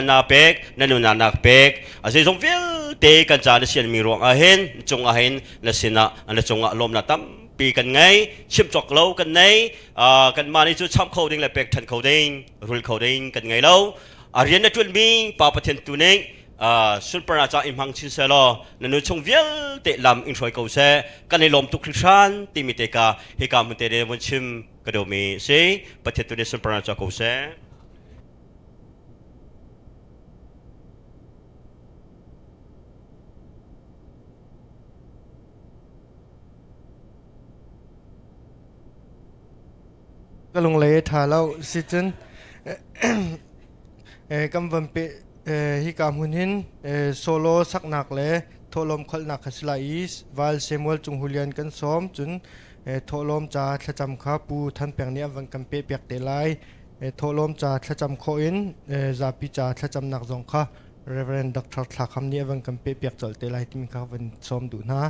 นาเป็กนั่นนู่นนักเป็กอาศัยสงฟิลเตกันจานเสียนมีรวงอาเห็นจงอาเห็นนั่นสินะอันจงอารมณ์นั่นตั้มปีกันไงชิมจอกเล่ากันไงกันมาในจุดช้ำเขาดิ้งและเป็กทันเขาดิ้งรุลเขาดิ้งกันไงเล่าเรียนในจุดมีปาปะเทนตัวนี้สุนปราจาอิมหังชินเซลนั่นนู่นชงฟิลเตลำอินทรอยเขาเสกันในลมทุกครั้งที่มีเตกาเฮกามุนเตเดวันชิมกระโดมีเสปะเทนตัวนี้สุนปราจาเขาเสก็ลงเลยถ่ายแล้วสิจันกำวันเปฮิกามุนหินโซโลสักหนักเลยโทลมขลนักสลายวาลเซมวลจงหุเลียนกันซ้อมจนโทลมจ่าทะจำข้าปูทันเปียงเนี้ยวันกันเปียกเตลายโทลมจ่าทะจำโคอินซาปิจ่าทะจำนักสงข้าเรเวรนด็อกเตอร์ทาคำเนี้ยวันกันเปียกจอลเตลายที่มีข้าวันซ้อมดูนะ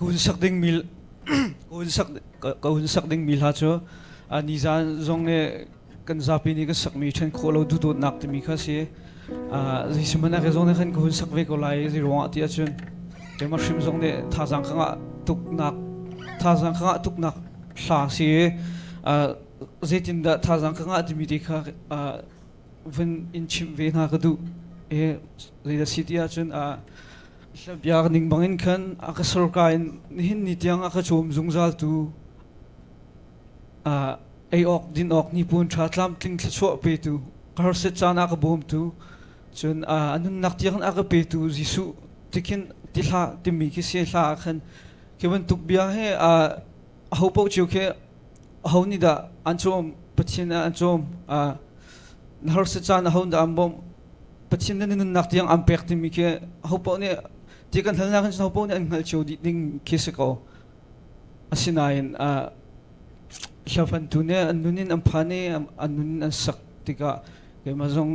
คุณสักดิ่งมิลคุณสักดิ่งมิลฮะจ้ะนิจานจงเนี่ยกันซาปีนี้ก็สักมีเช่นโคเราดูตัวนักที่มีข้าศึกที่สมัยนั้นก็จงเนี่ยขันคุณสักเวกอะไรที่รวงที่อาจารย์แต่มาชิมจงเนี่ยท่าสังขังตุกนักท่าสังขังตุกนักสาศึกเจตินดาท่าสังขังที่มีที่ข้าวันอินชิมเวนักดูเจตสิทธิ์อาจารย์ยากนิ่งบังอินขันอาคาสุรกายนินนิตยังอาคาชมจงจัลตูไอออกดินออกนิพุนชาตลามทิ้งชั่วไปตูคาร์เซจานอาคาบูมตูจนอันนั้นนักยังอาคาไปตูจิสุที่คินที่ลาที่มีคิเสียลาขันเกี่ยวกับทุกเบียร์ให้เขาบอกจิวเคเขานี่ดาอันชมปัจจัยอันชมคาร์เซจานเขาดาอันบอมปัจจัยนั้นนักยังอันเป็กที่มีเคเขาบอกเนี่ยที่กันทันนักกันชาวพวกนี้อันหัลโจดิ้งคิสก็อาศัยชาวฟันตุเนี่ยอันนู้นอันพันเนี่ยอันนู้นอันสักที่ก็เกี่ยมาจง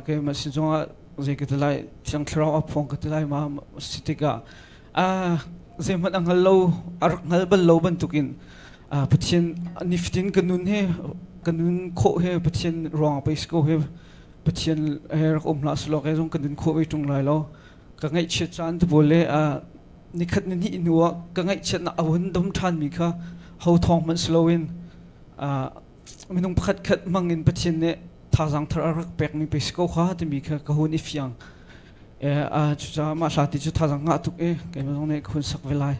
เกี่ยมาสิจงเรื่องที่ไล่ช่างคราวอัพฟงที่ไล่มาสิที่ก็เรื่องมันอันหัลโลอันหัลบัลโลบันตุกินปัจจัยนิฟตินกันนู้นเนี่ยกันนู้นโคเฮปัจจัยรองไปสโคเฮปัจจัยรักลาสโลกเฮจงกันนู้นโคไปตรงไรแล้วกังไงเชื่อจันทบุรีนี่ขัดนี่อินัวกังไงเชื่อน่าวุ่นดมทันมีค่ะเขาทองมันสโลวินไม่ต้องขัดมังอินปัจจัยเนี่ยท่าจังทารักแปลกมีไปสโก้ข้าที่มีค่ะก็หุ่นอิฟยังจุดจะมาสาธิตจุดท่าจังงาตุกแกไม่ต้องเนี่ยคุณสักเวลา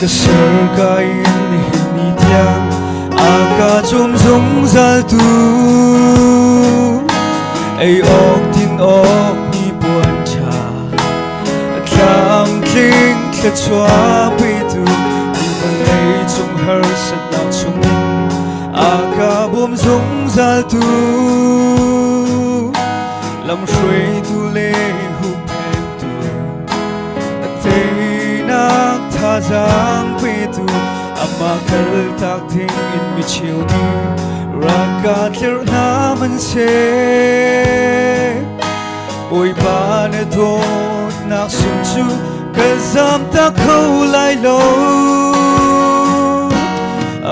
Keserkain hinitiang Aka chum zung zal tu Ay ok tin ok ni buwan cha Tlam kling tla chua pi tu Di balay chung har sat nak chung in Aka bum zung zal tu Lam shui tu le hu pen tu Tay nak tha zang pi tu Ama kal tak ting in mi chiu ni Raka tlir na man se Oi ba ne thot nak sum chu Kal zam ta khâu lai lo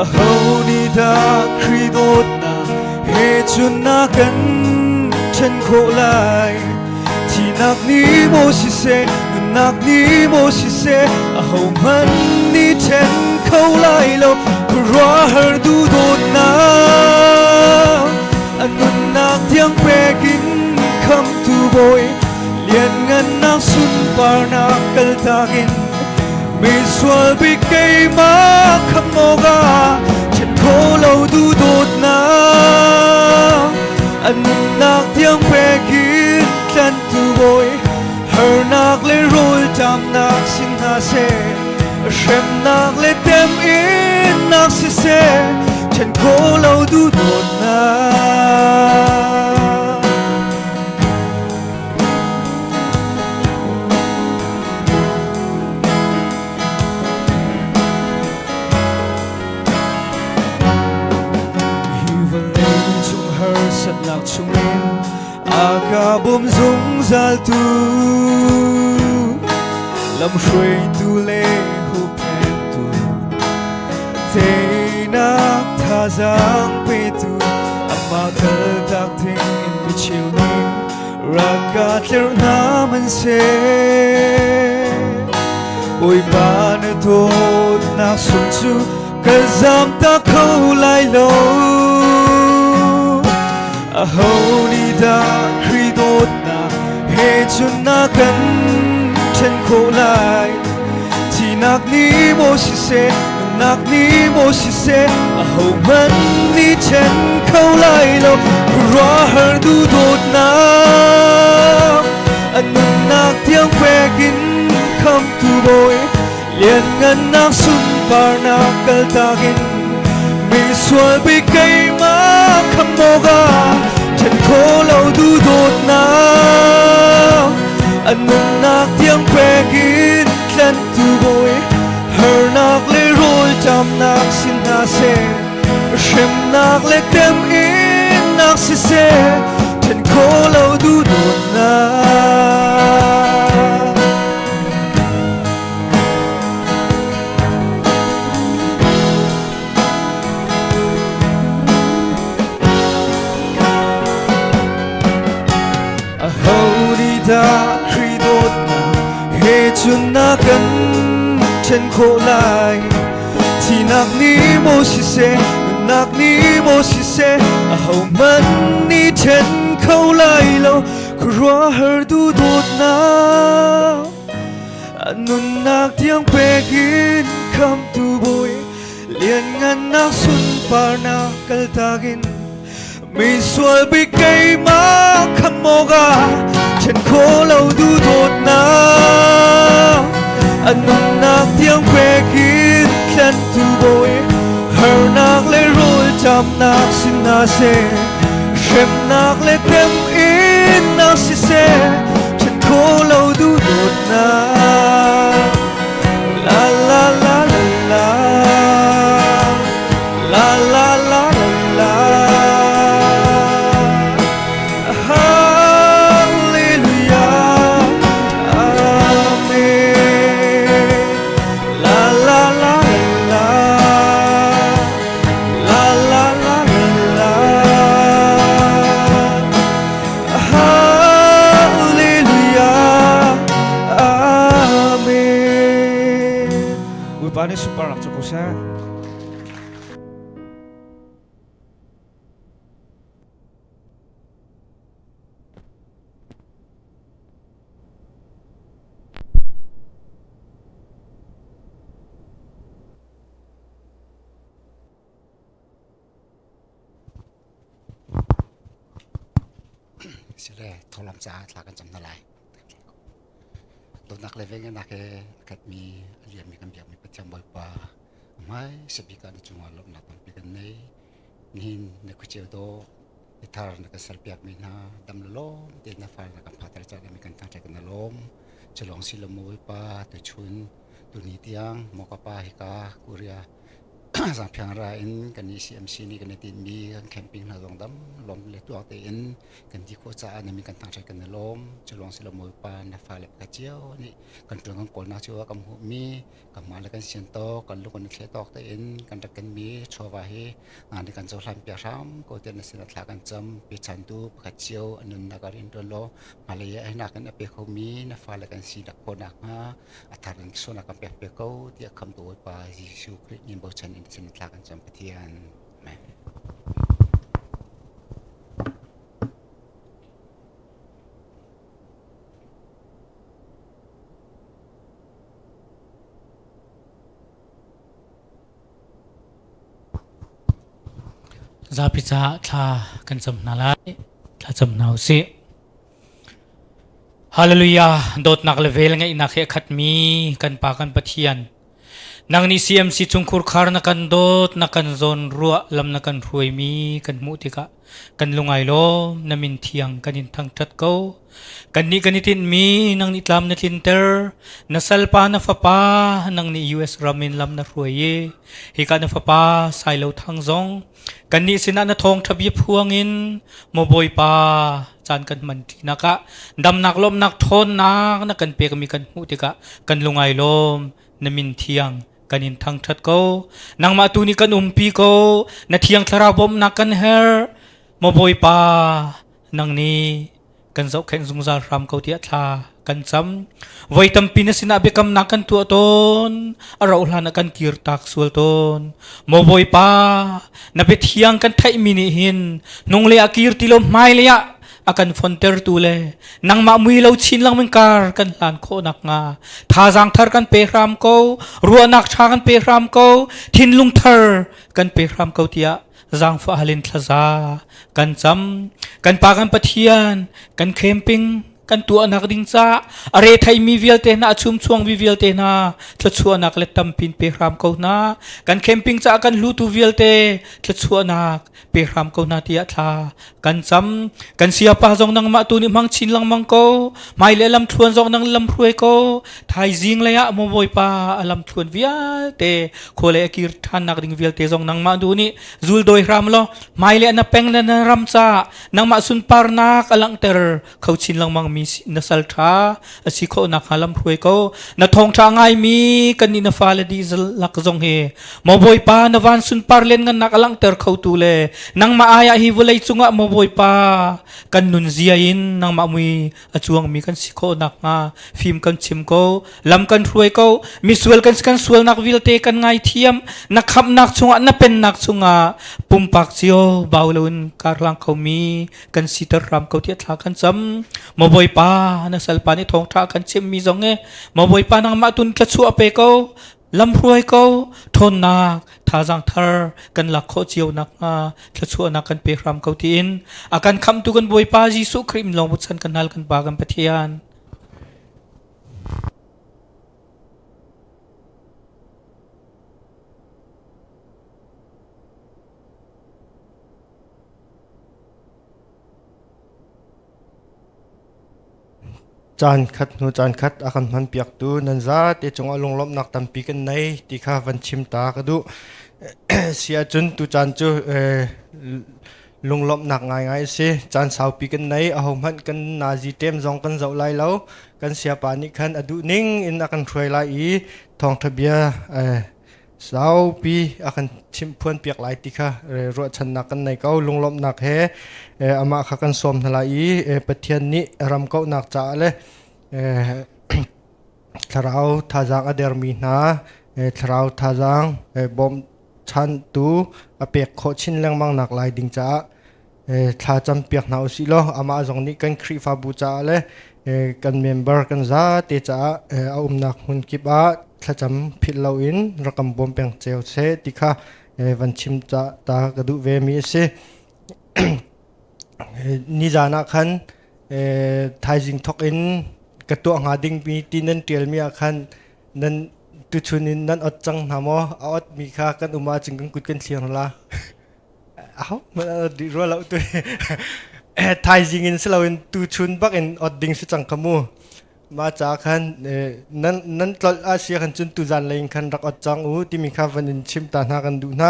A hau ni da kri dot na He chun na kan chen kho lai Chi nak ni mo si se Nak ni mo si se A hau man ni chen khâu lai lo Ra har du dot na Anun nak tiang pekin kham tu boy Lian ngan nak sun par nak kal takin Mi swal bi kay ma kham moga Chen kho lo du dot na Anun nak tiang pekin กันตูบอยเฮอนักเลยรูลจำนักสินหาเซเชมนักเลยเต็มอินนักสิเซฉันขอเราดูโดดนาสัตว์หลักชุ่มอินอากาบุมซุงซาลตูลำช่วยดูแลหูเพลตูเทนักท่าจังไปตูอามาเกิดตักทิ้งอินมิชิวนี้รักกัดเลือน้ำมันเสโอยบานโทษนักสุนจูกระจำตาเขาไล่ลงอาโหนิดาครีโดดนาเหตุจนนักกันฉันโคไลที่นักนี้โมชิเซนักนี้โมชิเซอาโหมันนี่ฉันเข้าไล่ลงรอเฮอดูโดดนาอันนั้นนักเที่ยงแปกินคำตูบอยเลียนเงินนักสุนปานักกัลตากินมีส่วนไปไกลมาคำโมกาฉันขอเราดูโดดน้ำอันนั้นนักเที่ยงแปกินฉันตูบอยเฮอนักเลยรูลจำนักสินหาเซเชมนักเลยเต็มอินนักสิเซฉันขอเราดูโดดน้ำครีโดดนาเหตุจนนักกันฉันโคไลที่นักนี้โมชิเซนักนี้โมชิเซอาหมันนี่ฉันเข้าไล่เราครัวเฮอดูโดดนาอันนั้นนักเที่ยงเปกินคำตูบอยเลียนงานนักสุนปานักกัลตากินมีส่วนไปไกลมาคำโมกาฉันขอเราดูโดดน้ำอันนั้นนักเที่ยงแปกินฉันตูบอยเฮอนักเลยรูลจำนักสินนาเซเชมนักเลยเต็มอินนักสิเซฉันขอเราดูโดดน้ำลาลาลาลาลาลาลาลาPani super nak cukup saya. Sila tholam sa tlakan jam nalai. Donak leveng nak kat mi lian mi kambiak mi petiam boy pa mai sebika ni cuma lom na tampikan nei nin na kuceu do itar na kasalpiak mi na dam lom de na far na kampatar cha mi kan tang na lom chelong silom boy pa tu chun tu ni tiang mo ka pa hika kuria sang phiang ra in kan ni CMC ni kan tin mi kan camping na dong dam lom le tu te in kan di ko cha na mi kan tang cha kan na lom chelong silom boy pa na fa le ka chiao ni kan tung kan kol na chiao kam hu mi kam ma le kan sian to kan lu kan khle tok te in kan ta kan mi chowa hi an kan zo hlan pya ram ko te na sin thla kan cham pi chan tu ka chiao anun na garin to lo ma le ai na kan ape kho mi na fa le kan si da ko na ha atharin so na kan pe ko ti kham tu pa Jesu Christ ni bo chan in sin thla kan cham pathian ma Zarhpi cha tha kan cham na lai tha cham nau si Hallelujah, dot nak level nga inakhe khat mi kan pakan pathian. Nang ni CMC chungkur khar na kan dot na kan zon ruwa lam na kan ruai mi kan mutika kan lungay lo na min thiang kanin thang tat ko kan ni kanitin mi nang nitlam na tinter na salpa na fapa nang ni US ramin lam na ruai hika na fapa Sailo Thang zong kan ni sina na thong thabi phuangin moboy pa chan kan man tina ka dam nak lom nak thon nak na kan pe kami kan mutika kan lungay lom na min thiang kanin thang that ko nang matuni kan umpi ko na thiang tharabom na kan her moboy pa nang ni kan zau khen zungzal ram ko tia tha kan cham voi tampi na sinabi kam na kan tu ton araw hla na kan kirtak sul ton moboy pa na bethiang kan thai mini hin nong le akir tilo mai le ya akan fonter tule nang mamui lo chin lang mengkar kan lan ko nak nga thazang thar kan pe ram ko ruwa nak tha kan pe ram ko thin lung thar kan pe ram ko tia zang fa halin thaza kan cham kan pa kan pathian kan camping kan tu anak ding cha are thai mi vial te na chum chuang vi vial te na thchu anak le tampin pe ram ko na kan camping cha kan lu tu vial te thchu anak pe ram ko na tia tha kan cham kan sia pa jong nang ma tu ni mang chin lang mang ko mai le lam thuan jong nang lam phrui ko thai jing le ya mo boy pa alam thuan vial te khole kir than nak ding vial te jong nang ma du ni zul doi ram lo mai le na peng na ram cha nang ma sun par nak alang ter khau chin lang mang mi na saltha asi ko na khalam phrui ko na thong tha ngai mi kan ni na fala di lak jong he mo boy pa na van sun par len ngan nak alang ter khau tu le nang maaya hi vulai chunga mo boy pa kan nun ziain nang mamui achuang mi kan siko nak nga film kan chim ko lam kan ruai ko misual kan sual nak vilte kan ngai thiam na khap nak chunga na pen nak chunga pumpak chio baulun karlang ko mi kan sitar ram ko tia thla kan cham mo boy pa na salpani thong tha kan chim mi zong e mo boy pa nang ma tun ka chu ape ko lam ruai ko thon nak thazang thar kan lakho chiu nak nga thchu nak kan pe ram ko tin akan kham tu kan boy pa Jesu krim long butsan kan hal kan bagam pathian chan khat nu chan khat akan Cawnpiaktu nan za te chunga lunglom nak tampi kan nei ti kha van chim ta ka du sia chun tu chan chu lunglom nak ngai ngai se chan sau pi kan nei a hom han kan na ji tem jong kan zau lai lo kan sia pa ni khan adu ning in akan throi lai i thong thabia sau pi akan chim phuan piak lai ti kha ro chan nak kan nei ko lunglom nak he ama kha kan som thala i pathian ni ram ko nak cha le tharau thajang ader mi na tharau thajang bom chan tu apek kho chin lang mang nak lai ding cha tha cham piak na usi lo ama jong ni kan khri fa bu cha le kan member kan za te cha a nak hun ki ba thla cham phil lo in rakam bom peng cheu se ti kha van chim cha ta ka du ve mi se ni jana khan thai jing thok in ka to nga ding mi tin nan tel mi khan nan tu chunin nan ot chang namo ot mi kha kan uma ching kan kut kan thliang la aw ma di ro la tu thai jing in selo in tu chun bak in ot ding se chang kamu ma cha khan nan tlol asia khan chun tu jan lein khan rak ot chang u ti mi kha van in chim ta na kan du na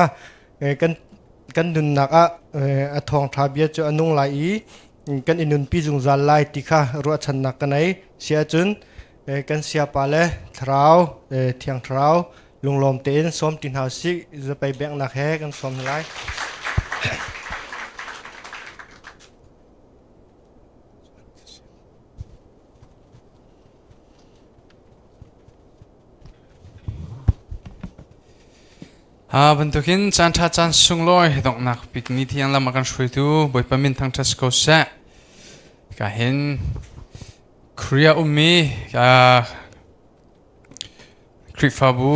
kan dun nak a thong tha bia chu anung lai i kan inun pi jung zal lai ti kha ro chan nak kan ai sia chun kan sia pa le thrau thiang thrau lunglom te in som tin hau si za pai bek nak he kan som lai Bentukin chan tha chan sung loi dok nak pikni thiang lam akan shui tu boy pamin thang thas ko sa ka hen Korea ummi krifabu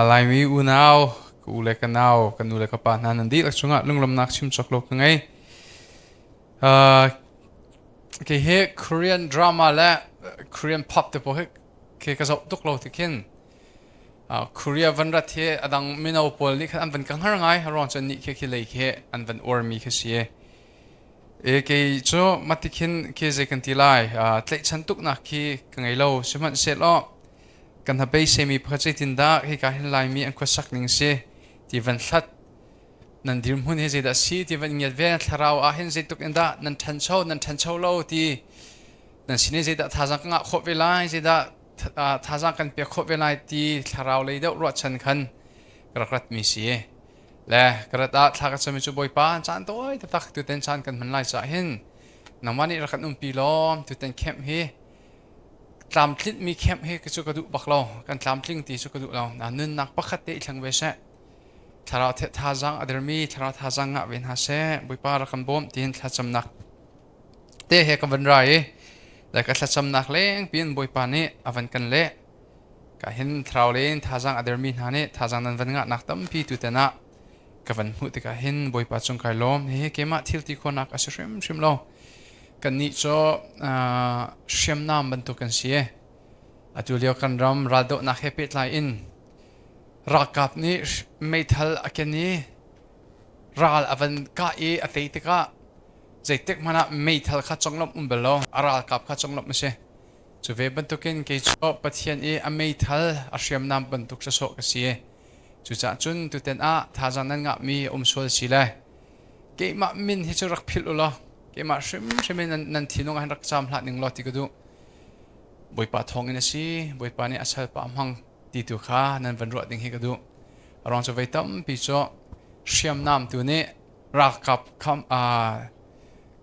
lai mi unau ku le kanau kanu le ka pa nan di lak chunga lunglam nak chim chok lo ka ngai ke he Korean drama la Korean pop te po he ke ka zau tuk lo ti kin Korea van rat he adang mino pol ni khan van kang har ngai ron chan ni ke lei ke an van or mi ke sie ke cho matikin ke je kan ti lai tlei chan tuk na ki kangai lo siman se lo kan ha be se mi phache tin da he ka hin lai mi an ko sak ning se ti van thlat nan dir mun he je da si ti van nget ve tharau a hin je tuk in da nan than chho lo ti nan sine je da thajang nga kho ve lai je da thajang kan pe kho ve lai ti tharau le da ro chan khan krat mi si le krata thaka chami chu boi pa chan toi ta tak tu ten chan kan man lai cha hin namani ra kan pi lom tu ten khem hi tlam tlit mi khem he ka chu ka du baklo kan tlam tling ti chu ka du lo na nun nak pakhat te thlang ve se tharau the thajang ader mi tharau thajang nga ven ha se boi pa ra kan bom tin thla cham nak te he ka van rai la ka thla cham nak leng pin boi pa ni avan kan le ka hin tharau len thajang ader mi na ne thajang nan van nga nak tam pi tu te na ka van hu te ka hin boi pa chung kai lom he ke ma thil ti khonak a shrim lo kan ni cho shem nam ban tu kan sie atulio kan ram rado na hepit lai in rakap ni meithal akeni ral avan ka e ateitika zaitek mana meithal kha chonglom umbelo aral kap kha chonglom se chu ve ban tu ken ke cho pathian e a meithal a shem nam ban tu sa so ka sie chu cha chun tu ten a thajang nan nga mi sol sila ke ma min hi chu rak phil ulo ke ma shrim nan thinong han rak cham hlat ning lo ti ka du boi pa thong in si boi pa ni asal pa amhang ti tu kha nan van ro ding hi ka du arong chu ve tam pi cho shem nam tu ne rak kap kham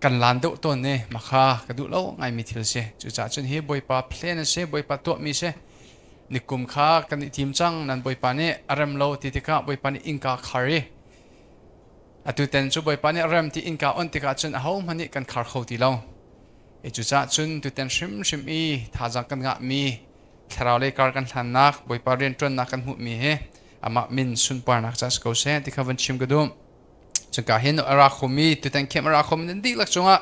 kan lan do ton ne ma kha ka du lo ngai mi thil se chu cha chun hi boi pa plan se boi pa to mi se nikum kha kan tim chang nan boi pa ne aram lo ti ka boi pa ni inka khari atu ten chu boi pa ni aram ti inka on ti ka chun a ho mani kan khar kho ti lo e chu cha chun tu ten shrim i thajang kan nga mi tharau le kar kan thlan nak boi pa ren tron nak kan hu mi he ama min sun par nak cha ko se ti khavan chim ga dum chaka hin ara khomi tu ten camera khom nen di lak chunga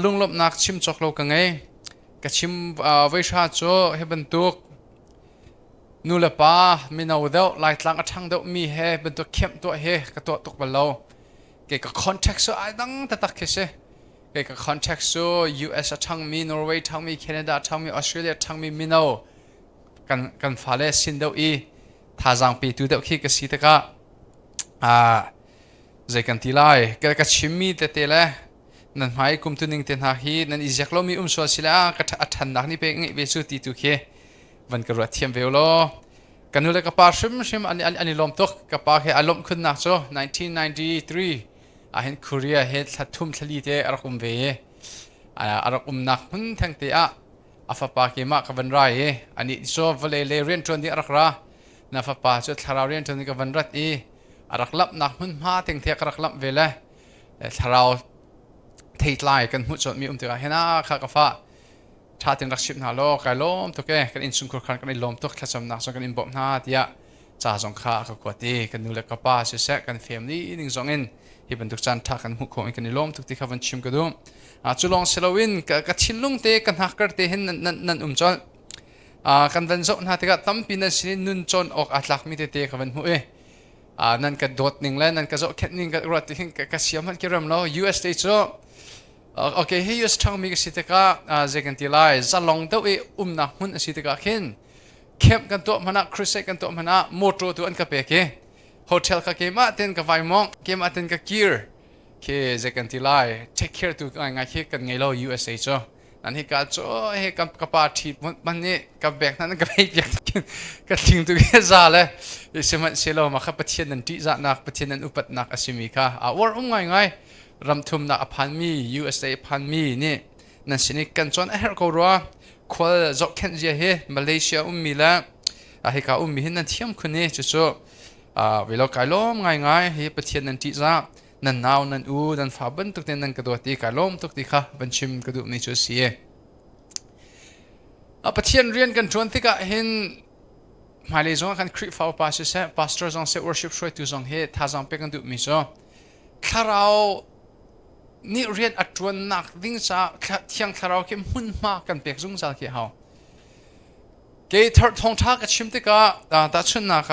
lunglop nak chim chok lo ka ngai ka chim vai sha cho he ban tuk nula pa mina without light lang athang do mi he ban to khem to he ka to tok balo ke ka contact so adang ta tak khese ke ka contact so US athang mi Norway thang mi Canada thang mi Australia thang mi mino kan phale sin do I thajang pi tu do khi ka si ta ka zai kan tilai ka chimmi te te le nan mai kum tu ning ten ha hi nan izak lo mi so sila ka athan nak ni pe ngi be chu ti tu khe van ka ro thiam ve lo kanu le ka pa shim ani lom tok ka pa he alom khun na cho 1993 a hen Korea he thathum thali te arakum ve arakum nak hun thang te afa pa ke ma ka van rai ani so vale le ren tron di arakra na fa pa chu thara ren tron ka van rat arak lap nak hun ma teng the arak lap ve le tharau theit lai kan hu chot mi te ka hena kha ka fa tha tin rak ship na lo kai lom to ke kan in sungkur khan kan lom to thacham na so kan in bom na tia cha jong kha ka kwati kan nu le ka pa se se kan family ning zong in hi ban tuk chan tha kan hu kho kan lom tuk ti khavan chim ka do chulong selowin ka thilung te kan hakar te hin nan chol kan van zo na te ka tampi na sin nun chon ok atlak mi te khavan hu nan ka dot ning la nan ka zo khet ning ka rat hin ka siam han kiram lo US te cho okay he US thang mi ka siteka zekan ti lai zalong do na hun siteka khin khem kan to mana cruise kan to mana moto tu an ka pe ke hotel ka ke ma ten ka vai mong ke ma ten ka kir ke zekan ti lai take care tu ngai ke kan ngai lo USA cho nan hi ka cho he ka pa thi man ne ka bek nan ka pe pek ka thing tu ke za le seman selo ma kha pathian nan ti za nak pathian nan upat nak asimi kha war ngai ram thum na aphan mi USA aphan mi ni nan sini kan chon a her ko ro khol zo khen je he Malaysia mi la he ka mi hin nan thiam khune chu chu velo kailom ngai he pathian nan ti za nan naw nan u nan fa ban tuk ten nan ka do ti kailom tuk ti kha ban chim ka du ni chu si pathian rian kan chon ti ka hin Malay zong kan creep fa pa se pastor zong se worship shoi tu zong he tha zong pe kan du mi so tharau นี่เรียนอัตวนนักดิ้งจ้าเที่ยงคาราวเข้มหุ่นมากกันเปียกจุงจ้าเกี่ยวเกยทอดทองท้ากับชิมติกาตัดชุนนัก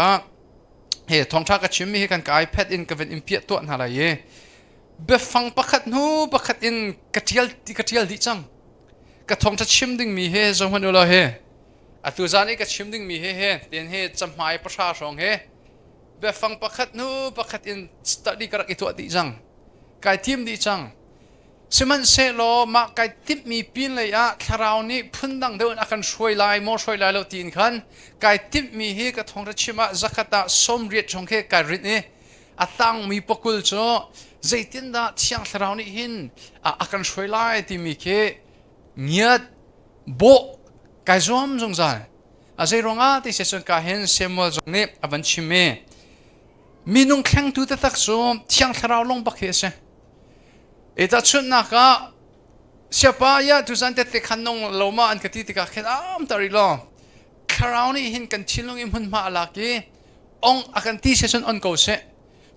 เฮ้ทองท้ากับชิมมีกันกับ iPad อินกับเป็นอินเปียตัวนั่นอะไรเย่เบฟังประคัดนูประคัดอินกระเทียลดิจังกระทองท้าชิมดิ้งมีเฮ่จงวันอุลาเฮ่อัตุจานี่กระชิมดิ้งมีเฮ่เตียนเฮ่จำหมายประชาชนเฮ่เบฟังประคัดนูประคัดอินสตัดดีกระกิตัวดิจังกายทีมดิจังสมันเซโลมาไกติดมีปีนเลยอะคราวนี้พุ่นดังเดินอาการช่วยลายมอช่วยลายเราตีนขันไกติดมีเฮกทองรัชิมาจักตาสมเรียดชงเฮกริดนี่อาตังมีปกุลโจใจตินดาเที่ยงคราวนี้หินอาการช่วยลายที่มีเฮเงียดโบไกจอมจงใจใจรองอาที่เสนกาเห็นเซมวลจงนี้อบันชิเมมีนุ่งแข็งตัวตักโจเที่ยงคราวลงบักเฮเซแต่ชุดนักเสียป้ายทุจันเตติขันนงโลมาอันกติติกาเข็นตาริลอคราวนี้เห็นกันชิลงอิมหุ่นมาลักองอากันที่เสนอันเก่าเส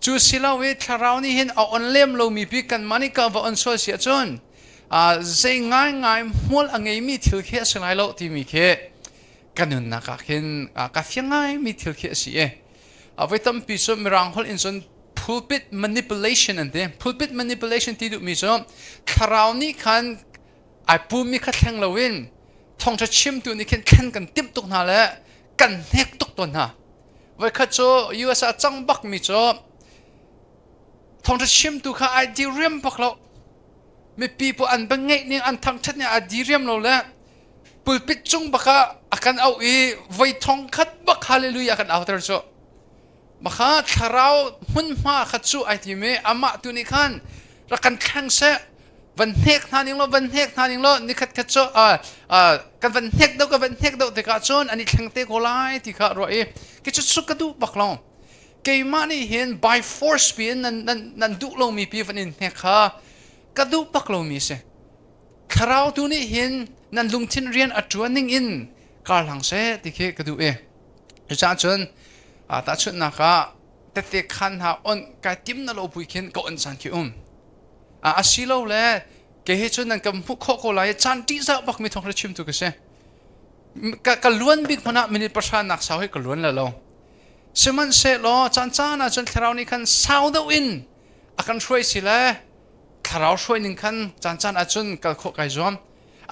จูสิลาเวคราวนี้เห็นเอาอันเล่มโลมีพิกันมันนี่ก็ว่าอันโซเสียจนใจง่ายมัวอังเงมีทิลเคสไลโลที่มีเคกันนุนนักเห็นกัฟยังง่ายมีทิลเคสเสียเอาไว้ตั้มปีศาจมีรังฮอลอินซอนpulpit manipulation อันเดีย pulpit manipulation ที่ดูมีส่วนคราวนี้คันไอ้ปูมีขัดแข่งเราวินทองจะชิมตัวนี้แข่งกันติมตุกนาแล้วกันเฮกตุกตัวน่ะไว้ขัดโจ USA จังบักมีส่วนทองจะชิมตัวข้าไอเดียมพักเราไม่ปีพออันบังเงนี่อันทางชัดเนี่ยไอเดียมเราแล้ว pulpit จุงบักอากันเอาไว้ทองขัดบักฮาเลลูยากันเอาแต่โจมาข้าคราวหุ่นมาขัดสู้ไอทีเมอามาตัวนี้ขันรักกันแข่งเสะวันเฮกทานิงโลวันเฮกทานิงโลนี่ขัดโจกันวันเฮกเดากันวันเฮกเดาแต่กัดโจนอันนี้แข่งเตะโคไลที่ข้ารอกิจสุกกระดูบักลองเกย์มานี่เห็น by force ปีนั่นดุลงมีปีฟันอินเฮกข้ากระดูบักลองมีเสคราวตัวนี้เห็นนั่นลุงทินเรียนอัจวนิ่งอินการหลังเสที่ข้กระดูจะจนแต่ชุดนักแต่เด็กขันหาอันการทิมนั่นเราพูดเขียนก็อันสันคิมอาศิโลเลยเกี่ยชุดนั้นกับผู้ข้อไล่จันที่จะบักมีทองระชิมตุกเสกล้วนบิ๊กมันมีประชานักสาวให้กล้วนแล้วสมันเสร็จแล้วจันนะจนคราวนี้ขันสาวดวินอาการช่วยสิเลยคราวช่วยหนึ่งขันจันอาจนกับข้อไก่จอม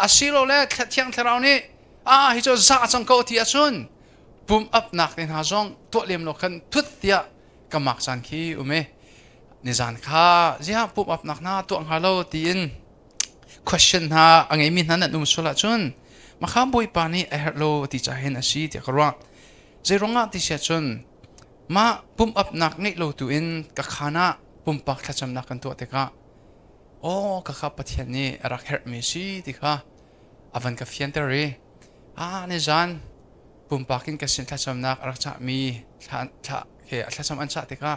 อาศิโลเลยเที่ยงคราวนี้ฮิโจจ่าจังเกาที่อาจนปุ่มอัพนักในหาจงตัวเลี้ยมโลกันทุกเดียกำมักสันคีอุเมนิจานข้าเจ้าปุ่มอัพนักหน้าตัวฮาโลตีน question หาอังเอมินนั้นนุ่มสุดละจนมาข้ามบุยปานีเอฮโลที่จะเห็นอาชีพที่กระว่าเจร้องที่เสียจนมาปุ่มอัพนักในโลตัวอินกับข้านะปุ่มปักทัชมนักกันตัวเด็กะโอ้กับข้าปฏิญาณนี้รักเฮร์มิซีที่ข้าอวันกับเฟียนเตอรีนิจานปุ่มปักินกับสินทัศน์นักรักษามีทัศน์อันชาติก็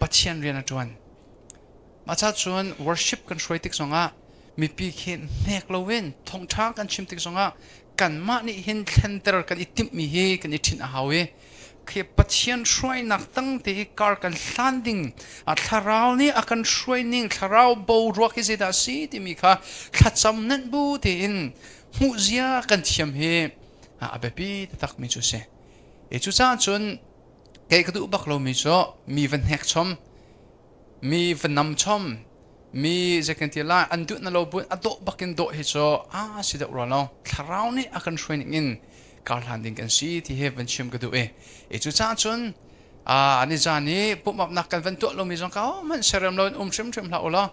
ปัจจัยเรียนจวนมาจากจวน worship กันช่วยติ๊กสงะมีปีเขียนเนกลวินทงช้างกันชิมติ๊กสงะกันมานี่เห็นเทนเตอร์กันอิติมมีเฮกันอิทินอาหาเวเขียปัจจัยช่วยนักตั้งที่การกันสันดิ่งทาราวนี่อากันช่วยนิ่งทาราวบูรัวกิจดาสีที่มีค่ะทัศน์นั้นบูตินหูเสียกันเทียมเฮอาเบบีตักมีจุดเสจุดจ้าจนเกย์กระดูกบักเรามีโจมีวันเฮกชมมีวันนำชมมีเจกันที่ละอันดุนเราบุญอดบักินโดเฮโจสิเดอร์เราคราวนี้อากันช่วยนิ่งการหันดิ่งกันสีที่เฮวันชิมกระดูกจุดจ้าจนอันนี้จานี้ปุ๊บมานักกันวันตัวเรามีจงเขามันเสริมเราชิมเราละ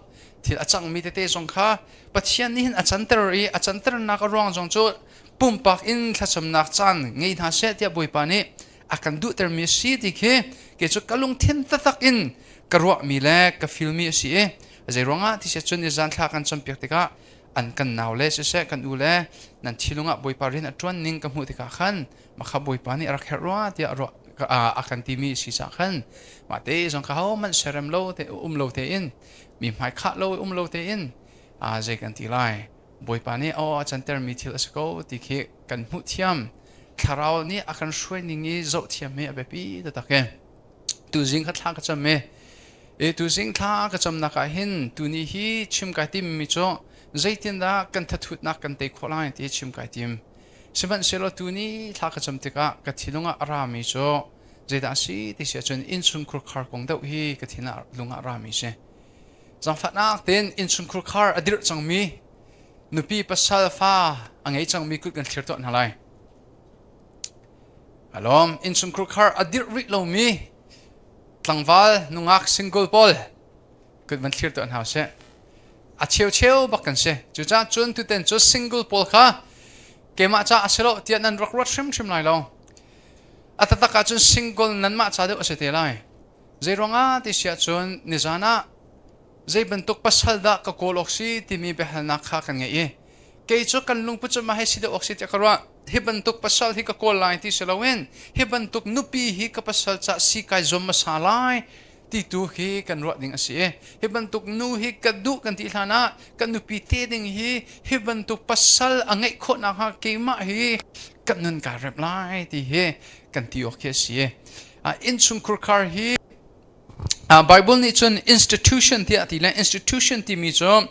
ที่อาจารย์มีเตะจงเขาปัจจัยนี้อาจารย์เตอร์อาจารย์เตอร์นักร้องจงจุดปุ่มปักอินทัศน์นักจันไงท่าเสียที่บุยปานีอาการดูเตอร์มีสีที่เกจุกลงเทียนตักอินกระวมีแลกฟิลมีสีใจร้องที่เสียจนในจานท่ากันจำเปียกติกะอันกันหนาวเล่เสียกันดูแลนั่นที่ลุงบุยปารินจวนนิ่งกับหัวติกะขันมาขับบุยปานีรักเฮรัวที่อาการที่มีสีสักขันมาเตะจงเขามันเสริมโลเตโลเตอินมีหมายขาโลโลเตอินใจกันที่ไล่บุยปานีอาจารย์เตอร์มีที่ละสกอที่เขกันมุเทียมคราวนี้อาการช่วยนิ่งโจเทียมเมอแบบนี้ตักเองตัวจริงขัดทางก็จะเม tu sing tha ka cham na ka hin tu ni hi chim ka tim mi cho zaitin da kan thatut na kan te kholai ti chim ka tim siban selo tu ni tha ka cham te ka thilunga ara mi cho zaida si ti sia chun in chung khur khar kong deuh hi ka thina lunga ra mi se zang phat nak ten in chung khur khar adir chang mi nupi pasal fa angai chang mi kut kan thlir to na lai alom in chung khur khar adir ri lo mi tlangwal nungak single ball kut man thlir to na se a cheu bakan se chu cha chun tu ten chu single ball kha kema cha aselo tian nan rak rak shim lai lo atataka chun single nan ma cha de asete lai zeironga ti sia chun nizana zai bentuk pasal da ka koloksi ti mi behna kha kan nge ke chu kan lungpu chu ma he si de oxit karwa hi bentuk pasal hi ka kol lai ti selawen hi bentuk nupi hi ka pasal cha si kai zom masalai ti tu hi kan ro ding asi hi bentuk nu hi ka du kan ti hlana kan nupi te ding hi bentuk pasal angai kho na ha ke ma hi kan nun ka rep lai ti he kan ti ok si in chung kur kar hi Bible ni chun institution ti ati la institution ti mi cho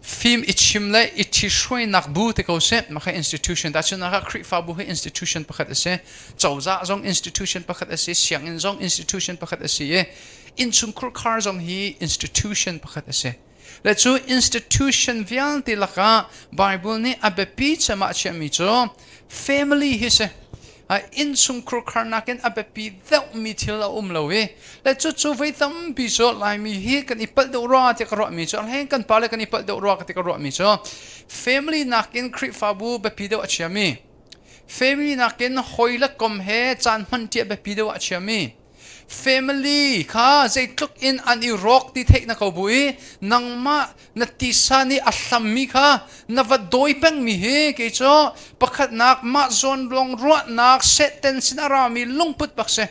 film ichim la ichi shoi nak bu te ko se ma kha institution da chun na kha fa bu he institution pakhat ase chawza zong institution pakhat ase siang in zong institution pakhat ase in chung kur khar zong hi institution pakhat ase la chu institution vial ti la ka Bible ni abepi chama chami cho family hi se in chung khur kharna ken abepi deuh mi thil a lowe le chu vai tam pi so lai mi hi kan ipal de ro te ka ro mi cho hen kan pale kan ipal de ro ka te ka ro mi cho family nakin khri fabu bepi de achami family nakin hoila kom he chan man ti bepi de achami family kha zai tluk in an I rock ti thek na ko bui nangma natisani asami kha navadoi peng mi he ke cho pakhat nak ma zon long ruat nak seten sinarami lungput bakse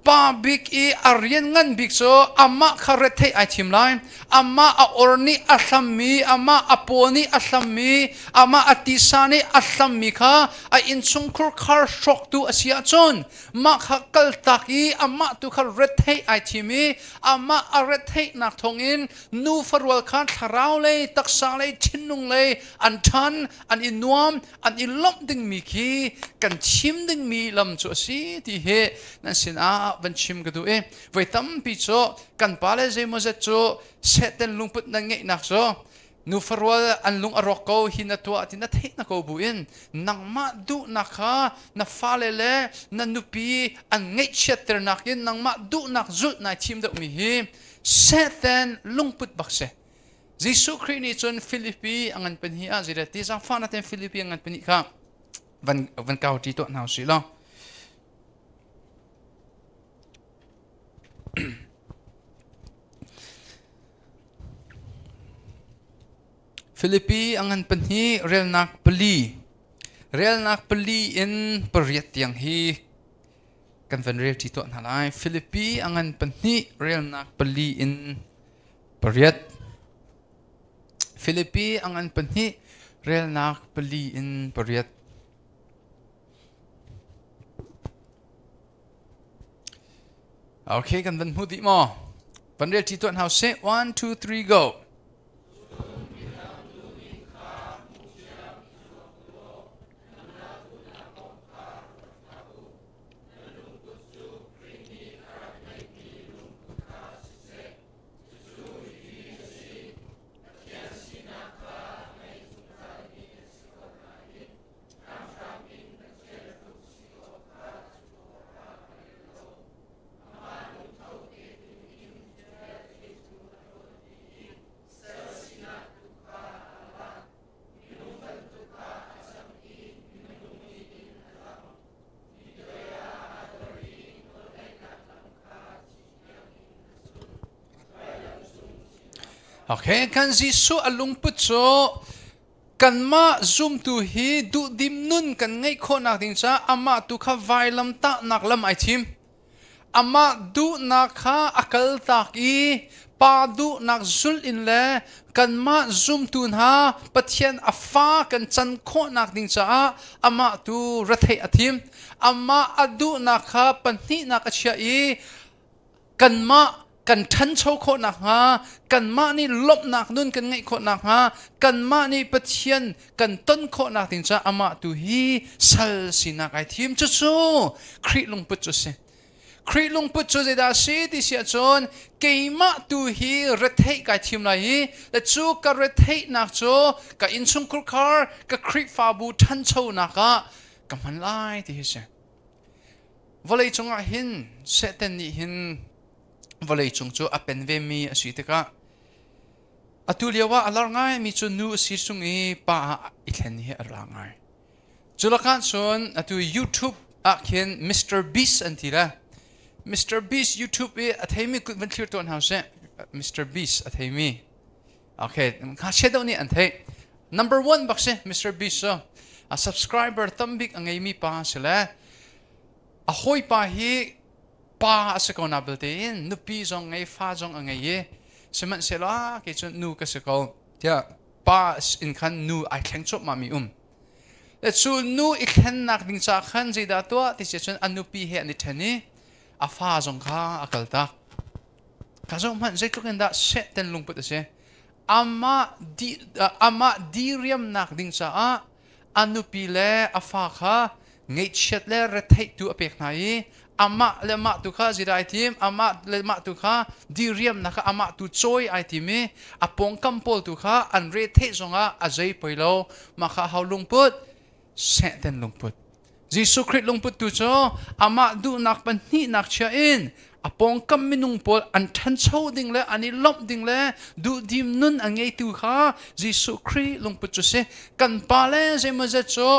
pa big I aryan ngan big so ama kharethei I thim lai ama a orni asami ama aponi asami ama atisani asami kha a in chungkur khar shok tu asia chon ma khakal taki ama tu khar rethei I thimi ama arethei nak thongin nu farwal khan tharau le taksa le thinung le an than an inuam an ilom ding mi ki kan chim ding mi lam chu si ti he nan sin a van chim ka du vai tam pi cho kan pale je mo za cho seten lungput na nge nak so nu farwal an lung arok ko hinatua ti na thek na ko buin nang ma du na kha na falele na nupi an nge chetter nakin nang ma du nak zult na chim da mi hi seten lungput bakse Jesu Christ ni chon Philippi angan pen hi a zira ti sang fa na ten Philippi angan pen kha van kau ti to na si lo Philippi angan penhi rel nak peli in pariat yang hi kan van rel ti to na lai Philippi angan penhi rel nak peli in pariat Philippi angan penhi rel nak peli in pariat okay kan van hudi mo van rel ti to na se 1 2 3 go Okay, kan Jesu alungput so kan ma zoom tu hi du dim nun kan ngai kho nak ding cha ama tu kha vailam ta nak lam ai thim ama du nak kha akal tak I pa du nak zul in le kan ma zoom tu ha pathian afa kan chan kho nak ding cha ama tu rathei athim ama adu nak kha panthi nak achia I กันมากันทันโชโคนักฮะกันมานี่ลบนักนุ่นกันไงโคนักฮะกันมานี่ปะเทียนกันต้นโคนักถึงจะอามาตุฮีสัลสินักไอทีมจุจูคริลงปุจจุเสคริลงปุจจุเจดาสีที่เสียจนเกี่ยมาตุฮีเรทเทกไอทีมไรและจูกับเรทเทนักจูกับอินซุงคุรคาร์กับคริฟาบูทันโชนักะกับมันไล่ที่เสียวลัยจงอาหินเสตนิหินวลัยจงจูอเป็นเวมีอสิตกะอตุเลียว่าอลาง่ายมีจนูสิสุงอีป้าอีเทนนี่อลาง่ายจุลกันส่วนอตุ YouTube อาเขียน Mr. Beast อันที่ละ Mr. Beast YouTube อัตเฮมีกุดวันคลีร์ตัวนั้นเส Mr. Beast อัตเฮมีโอเคข้าเชื่อตัวนี้อันเท number one บักเส Mr. Beast อ่ะ subscriber ตั้มบิ๊กอังไงมีป้าเสละอ่ะหอยป้าฮีป้าสกอนาเบลเตนนุปีจงไงฟ้าจงอังไงเย่สมันเสละกิจนูก็สกอเดี๋ยวป้าอินคันนูไอแข็งจบมามีแต่ส่วนนูอีกแค่นักดิ้งจากขันใจดาตัวที่จะจนอนุปีเหตุนิทนี้อาฟ้าจงข้าอักลตาข้าจงมันใจทุกคนได้เสร็จเต็มลงปุตเสอามาดีเรียมนักดิ้งจากอนุปีเล่อาฟ้าข้าเงยเช็ดเล่ระเทตัวเปียกไหนอามาเลมาตุข้าจิตไอทีมอามาเลมาตุข้าดีเรียมนักอามาตุจอยไอทีมอาปงคัมโพลตุข้าอันเรเทจงอาใจไปโลมาข้าเขาลงปุตเสด็จลงพุทธยิสุคริสต์ลงพุทธตัวจ้าอามาดูนักปันนี่นักเชียอินอาปองกำมินุงพอลอันทันเช่าดิ่งเลยอันนี้ลบดิ่งเลยดูดิมนุนอันไงตัวข้ายิสุคริสต์ลงพุทธเสกันปาเลเซมาเจจ้า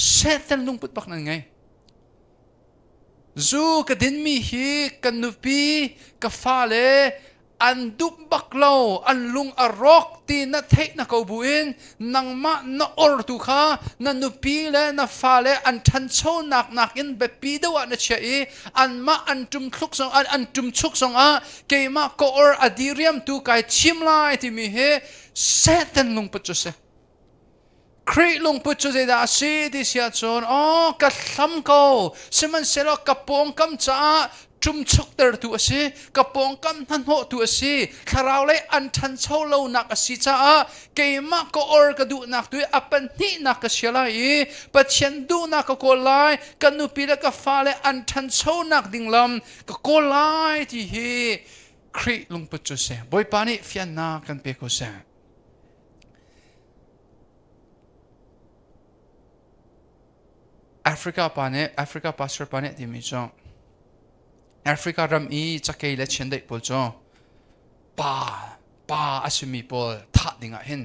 เสด็จลงพุทธบักนั่นไงจูกระดินมีฮีกันนุปีกับฟ้าเลอันดุบักเลาอันลุงอรอกตีนัทเทนักบุอินนังมาณอร์ตุข้านันนุปีเลนัฟาเลอันทันโชนักอินเบปีดวันเชียอันมาอันจุมทุกสองอันจุมชุกสองเกมาโกอร์อดีเรียมตุกายชิมไลที่มีเฮเซตันลงปัจจุเสครีลงปุจจุเจดาสีที่เสียจนกัดซ้ำเขาสมันเสลกับปองกำจ้าจุมชุกเตอร์ตัวสิกับปองกำนันโหตัวสิคาราวเลยอันทันเช่าเลานักสิจ้าเกมากก็อร์กดูนักด้วยอปันนี่นักเชียไลปัจเจนดูนักก็โกไลกันนุปีละกับฟ้าเลยอันทันเช่านักดิ่งลำก็โกไลที่เฮครีลงปุจจุเสบอยปานิฟิยนนากันเปโกเสแอฟริกาปาเนแอฟริกาพาสเตอร์ปาเนที่มีจ้องแอฟริการำอีจะเกลเชนได้ปอลจ้องป้าอาชิมีปอลทัดดิ่งอ่ะเห็น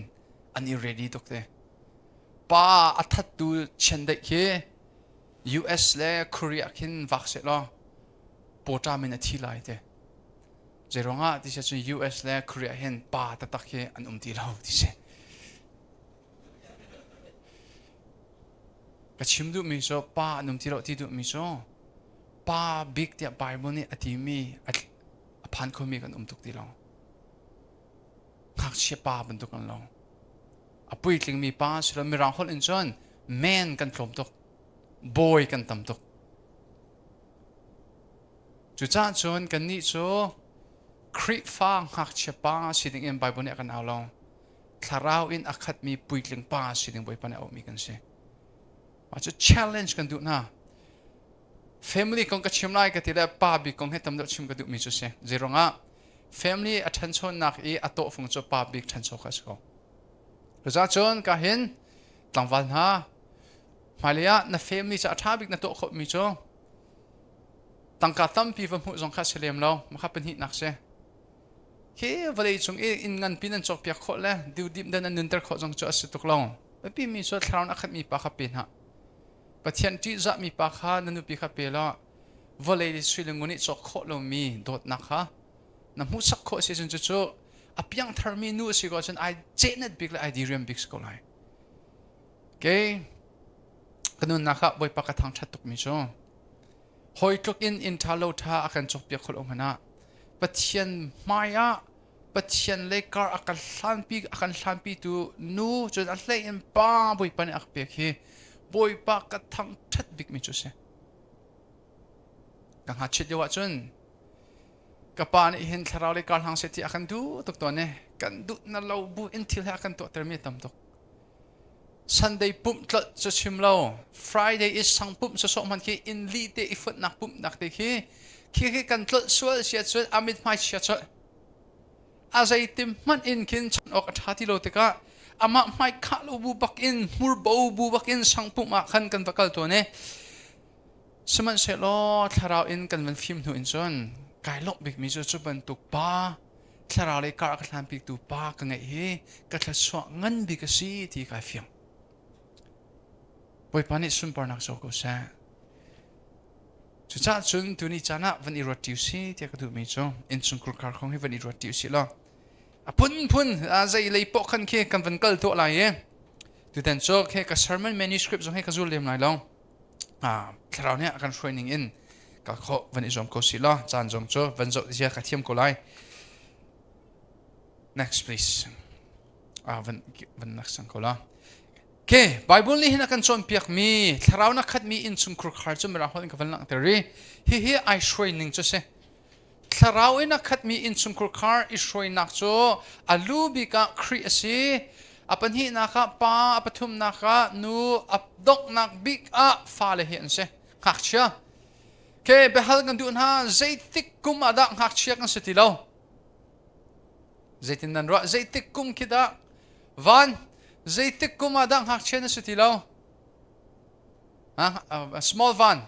อันนี้ ready ตกเตะป้าอัทัดดูเชนได้เฮ US และเกาหลีกินวัคซีนล้อปอตามินที่ไล่เตะเจรองอ่ะที่จะเป็น US และเกาหลีเห็นป้าตัดเฮอันที่เราที่เสก็ชิมดูมิโซป้าหนุ่มที่เราที่ดูมิโซป้าบิ๊กที่ไปบนนี้อธิมีพันคนมีกันตุกที่เราขักเชื่อป้าบนตุกันเราปุยถึงมีป้าสุดมีรางคนอินจอนแมนกันพรมตุกบอยกันต่ำตุกจุดจ้าจนกันนี่โซคริฟ้าขักเชื่อป้าสิ่งเอ็มไปบนนี้กันเอาเราคาราวอินอักขัดมีปุยถึงป้าสิ่งบอยปนเอามีกันเสียว่าจะ challenge กันดูนะ family ของกระชิมไล่กันที่แล้วป้าบิ๊กของให้ตำรวจชิมกันดูมีจุดเสียเจรงอ่ะ family attention นักอัตโตฟงจะป้าบิ๊ก attention กันสักเราจะจนก็เห็นต่างวันฮะมาเลยอ่ะใน family จะอัฐาบิ๊กในโต๊ะเขามีจ้องตั้งการตั้มปีวันหุ่นสงครามเฉลียมเรามาขับเป็นหินนักเสียเฮ้ยวันนี้จงอินงานปีนั้นจบเปียกเขาเลยดูดิบดันนันเตอร์เขาจงจะสิตุกลงไม่ปีมีส่วนคราวนักขัดมีปากขับเป็นฮะปัจจัยที่จะมีปากข้านันนุปีขับเป็นละวันนี้สุริยงุนิจกโคลมีโดดนักฮะน้ำมุสักโคเสียจนจะจู่อภิยังทาร์มินูสิก็จนไอเจเน็ตบิ๊กเลยไอดีเรียมบิ๊กสก็เลยโอเคกันนู้นนักฮะบอยปากกระทั่งชัดตุกมิจ้องหอยทุกอินทาโลท่าอาการจบเปียกโคลงนะปัจจัยมายาปัจจัยเล็กอาการสันปีตัวนู้จนอะไรอินป้าบอยปานอักเปียกเฮบอยปากกระทั่งชัดบิ๊กมิจุเสกังหัดชิดเยาวชน กปานี่เห็นเราเลยการหางเสถียกันดูตุกตัวเนี่ยกันดูนั่นเราบุอินทิลให้กันตัวเติมมีตำตุก Sunday ปุ่มตลอดจะชิมเรา Friday is สังปุ่มจะส่งมันคีอินลีเตอิฟต์นักปุ่มนักเตคีกันตลอดส่วนเสียส่วนอามิดไม่เสียส่วนอาศัยติมมันอินคินฉันออกทัติโลติกะอามาไม่ข้าลูบูบักอินมูร์บูบูบักอินสังปุ่มมาขันกันตะกัลตัวเนี่ยสมันเสร็จแล้วถ้าเราอินกันวันฟิล์มหนูอินส่วนกายลบบิกมีจุดบรรทุกป้าถ้าเราเลยการกระทำบิกตุป้ากันไงเฮ้กระทำสวงเงินบิกสีที่กายฟิล์มไปปานิสุนปานักโซกุเซ่จุดจ้าจุนตัวนี้จานะวันอีรติวสีที่กระดูมีจ้องอินสุนครูคาร์ของให้วันอีรติวสีละพุ่นอาใจเลยปกขันเคกันวันกัลตัวอะไรตัวแต่งโจ๊กให้กับ sermon manuscript ส่งให้กับจูเลียมไหนลองถ้าเราเนี่ยกัน training in ก็ขอวันอีจอมโคสิละจานจงโจ้วันโจ้ที่จะกระเทียมโคไล next please วัน next สังโคละโอเค Bible นี่นะกันจอมเปียกมีถ้าเรานักขัดมีอินสุนครูคาร์จไม่รักคนกับวันหลังแต่รีเฮียไอช่วยหนึ่งจ้ะเสถ้าเราเองนักขัดมีอินสุนครูคาร์อีช่วยนักโจ้อาลูบิกะครีสีอปันหินักป้าอปทุมนักนูอับดกนักบิกฟาเลเห็นเสหักเชียโอเคไปหากันดูนะใจติกกุมอาดักหักเชียกันสติเราใจตินนันรัวใจติกกุมคิดวันใจติกกุมอาดักหักเชียนสติเราsmall van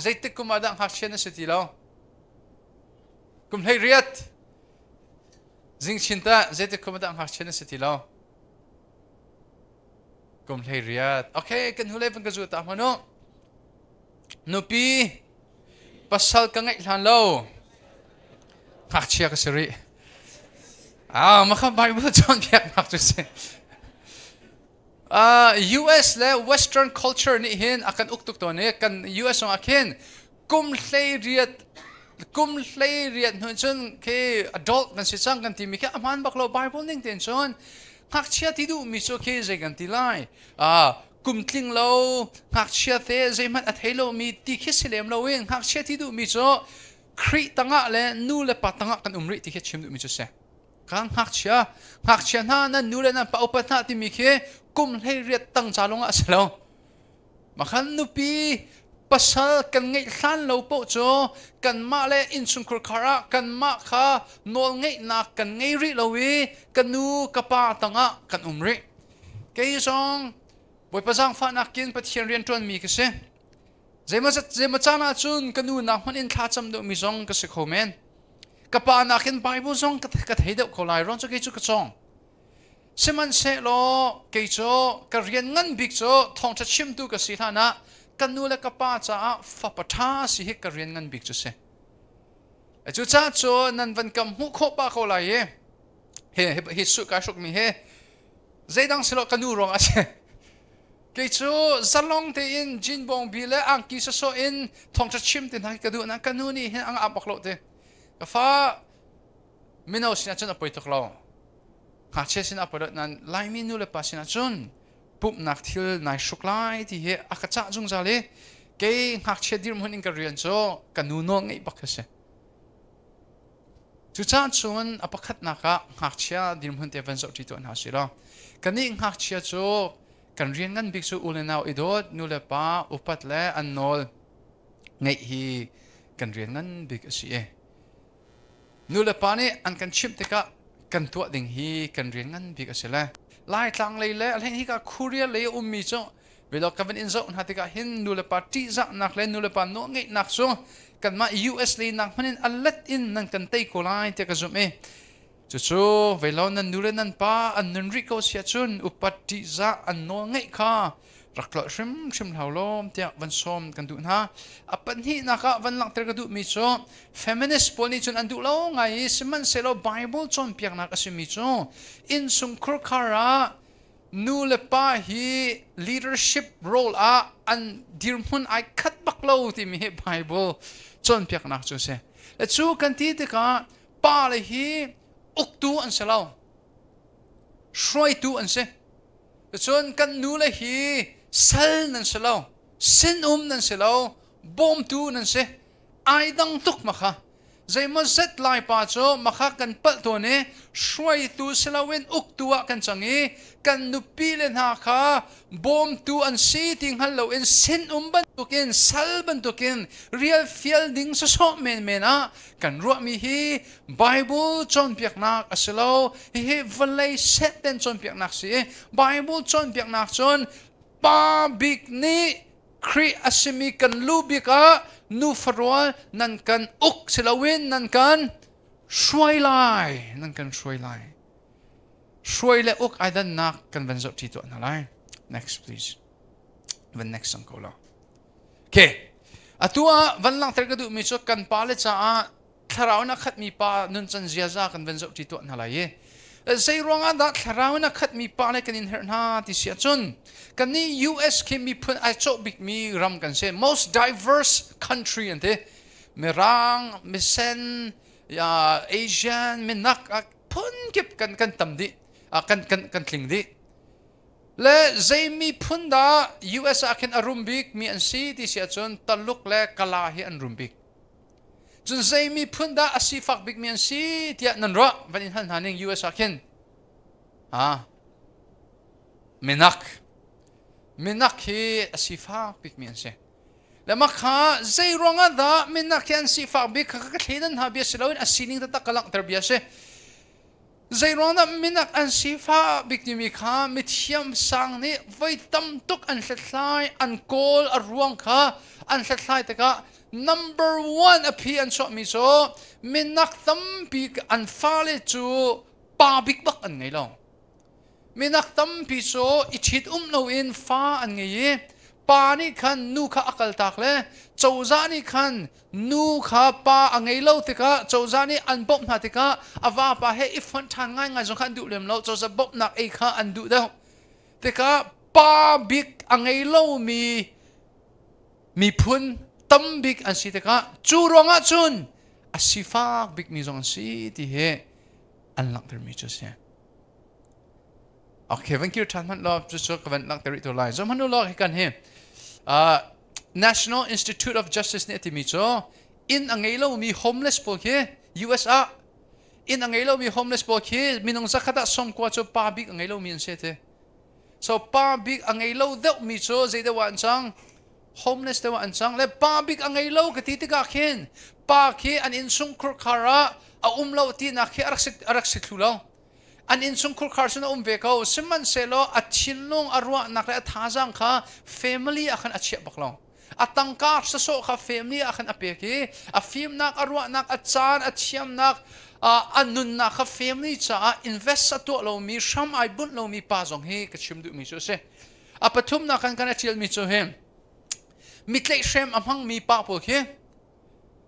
ใจติกกุมอาดักหักเชียนสติเรากุมให้เรียดจิงชินตาใจติกกุมอาดักหักเชียนสติเรากุมให้เรียดโอเคกันหุ่นเล็บกันจุดตามมันเนาะนูปีpasal kangai lalau hak cia ke seri maka Bible John biak nak tu se US le Western culture ni hin akan uktuk to ne kan US ong akin kum hlei riat nun chun ke adult kan si chang kan ti mi ka aman baklo Bible ning ten chon hak cia ti du mi so ke je kan ti lai kum tling lo hak cia te zeman at hello mi ti khisilem lo wing hak cia ti du mi cho kri tanga le nu le patanga kan umri ti khechim du mi cho se kang hak cia na nu le na pa upatna ti mi khe kum hlei riat tang chalonga salo makhan nu pi pasal kan ngai hlan lo po cho kan ma le in sun kur khara kan ma kha nol ngai na kan ngai ri lo wi kan nu ka pa tanga kan umri ke song boi pasang fa nakin pathian rian ton mi ke se zema chana chun kanu na hman in thla cham do mi zong ka se khomen ka pa nakin Bible zong ka thei deuh kholai ron cho ke chu ka chong seman se lo ke cho ka rian ngan bik cho thong cha chim tu ka si thana kanu le ka pa cha fa patha si he ka rian ngan bik chu se chu cha cho nan van kam hu kho pa kholai he su ka shuk mi he zaidang selo kanu rong a se cái chỗ zalong te in jin bong bi le ang ki so in thong cha chim tin hai ka du na kanu ni he ang abak lo te ka fa mino sina chun apoi tok lo ha che sina apoi nan lai mi nu le pa sina chun pup nak thil nai shuk lai ti he akacha jung za le ke hak che dir mun in ka rian cho kanu no ngai bak se chu cha chun apakhat na ka hak chia dir mun te van zo ti to na si lo kani hak chia cho kan rian ngan biksu ulenau idot nule pa upat le annol ngai hi kan rian ngan bik asi nule pa ni an kan chim te ka kan tua ding hi kan rian ngan bik asi le lai tlang le le alhen hi ka khuria le ummi cho velo ka van in zo na te ka hin nule pa ti za nak le nule pa no ngai nak so kan ma US le nak manin alat in nan kan tei ko lai te ka zum chu velo nan nule nan pa an nun riko sia chun upati za an no ngai kha raklo shim hawlom tia van som kan du na apan hi na ka van lang ter ka du mi cho feminist poni chun an du lo ngai siman selo Bible chon piak na ka simi cho in sum kur khara nule pa hi leadership role an dirmun ai khat baklo ti mi Bible chon piak na chu se le chu kan ti te ka pa le hi uktu an selo shroi tu an se chon kan nu le hi sal nan selo sin nan selo bom tu nan se ai dang tuk makha zai mo zet lai pa cho makha kan pal to ne shwai tu selawin uk tua kan changi kan nupi len ha kha bom tu an si ting hal lo in sin ban tukin sal ban tukin real fielding sa so men mena kan ro mi hi bible chon piak nak aselo hi valai set ten chon piak nak si bible chon piak nak chon pa big ni kri asimi kan lubika nu farwal nan kan uk selawin nan kan shwai lai shwai le uk aidan nak kan van zot ti to na lai next please van next sang ko lo okay atua van lang ter ka du mi cho kan pa le cha a tharau na khat mi pa nun chan zia za kan van zot ti to na lai zai ronga da tharau na khat mi pa le kan in her na ti sia chun kan ni US ke mi pun ai chok big mi ram kan se most diverse country ante merang misen ya Asian menak pun kip kan tam di kan tling di le zai mi pun da US akin arumbik mi an si ti sia chun taluk le kalahi an rumbik chun zai mi pun da asifak big mi an si tia nan ro vanin han haning US akin menak hi asifak big mi an se le makha zai ronga da menak yan sifak big ka thledan ha bia selawin asining ta kalak ter bia se zai ronga menak an sifa big ni mi kha mithiam sang ni vai tam tuk an hlathlai an kol a ruang kha an hlathlai ta ka number 1 aphi an so mi so menak tam big an fale chu pa big bak an ngai lo menak tam pi so ichit lo in fa an ngai pa ni khan nu kha akal tak le chawza ni khan nu kha pa angai lo tika chawza ni an bop na tika awa pa he ifan than ngai jong khan du lem lo chawza bop nak e kha an du da tika pa big angai lo mi phun tam big an si tika chu ronga chun asifa big mi jong si ti he an lak ter mi chu se okay van kir than man lo chu kan lak ter to lai jom hanu lo kan he National Institute of Justice ne timi cho in angelo mi homeless po ke USA in angelo mi homeless po ke minong zakata som kwa cho public angelo mi sete so public angelo de mi cho zede wan chang homeless de wan chang le public angelo ka titiga khin pa ke an insung kur khara a umlo ti na ke arak siklulo an insung kur khar suna veko siman selo athinlong arwa nakla thajang kha family akhan achia baklo atangka so kha family akhan apeki a film nak arwa nak achan achiam nak anun na kha family cha invest sa to lo mi sham ai bun lo mi pa jong he ka chim du mi so se apathum na kan achil mi cho he mitlei shem amhang mi pa pol ke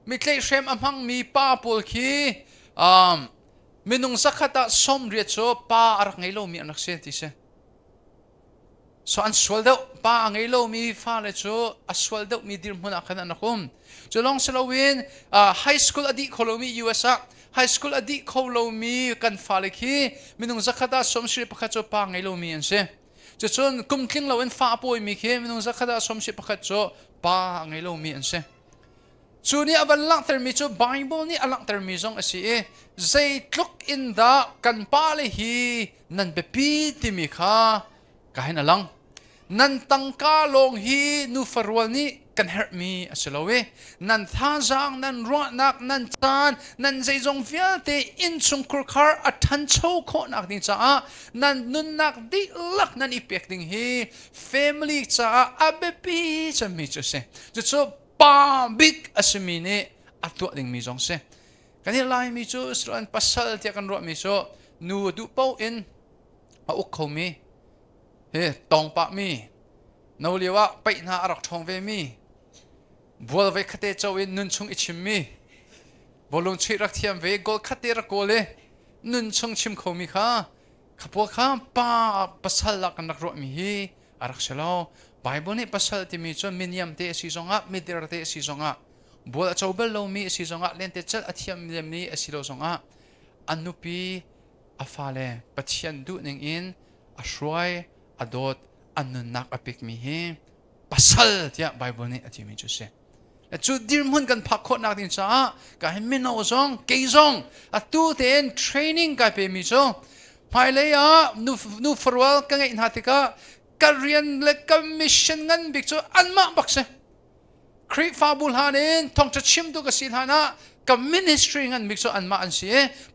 mitlei shem amhang mi pa pol ki minung zakata som riat so pa arak ngelo mi anak se ti se so an swaldo pa ngelo mi fa le so aswaldo mi dir huna kana nakum so long selawin high school adi kholomi USA high school adi kholomi kan fa le ki minung zakata som shri pakha so pa ngelo mi an se so chon kumtling lawin fa poi mi ke minung zakata som shri pakha so pa ngelo mi an se chu ni avan lang ter mi chu Bible ni alang ter mi jong asi zai tluk in da kan pa le hi nan be pi ti mi kha kahin alang nan tangka long hi nu farwal ni kan hurt mi asalawe nan thajang nan ro nak nan tan nan zai jong fial te in chung kur khar athan chho kho nak ding cha nan nun nak di lak nan ipek ding hi family cha abepi cha mi chu se chu pa big asimine atwa ding mi jong se kani lai mi chu sran pasal tia kan ro mi so nu du pau in a uk kho mi he tong pa mi no liwa pai na arak thong ve mi bol ve khate chaw in nun chung ichim mi bolong chi rak thiam ve gol khate ra kole nun chung chim kho mi kha khapo kha pa pasal la kan rak ro mi hi arak selo Bible ni pasal ti mi chon miniam te si zonga midir te si zonga bol chobel lo mi si zonga lente chal athiam lem ni asilo zonga anupi afale pathian du ning in ashwai adot anun nak apik mi hi pasal tia Bible ni ati mi chu se chu dir mun kan phak kho nak din cha ka hin min no zong ke zong a tu ten training ka pe mi zo mai le ya nu forwal ka ngai hatika karian le commission ngan bik chu anma bakse kri fabul hanin thong cha chim tu ka sin hana ka ministry ngan bik chu anma an si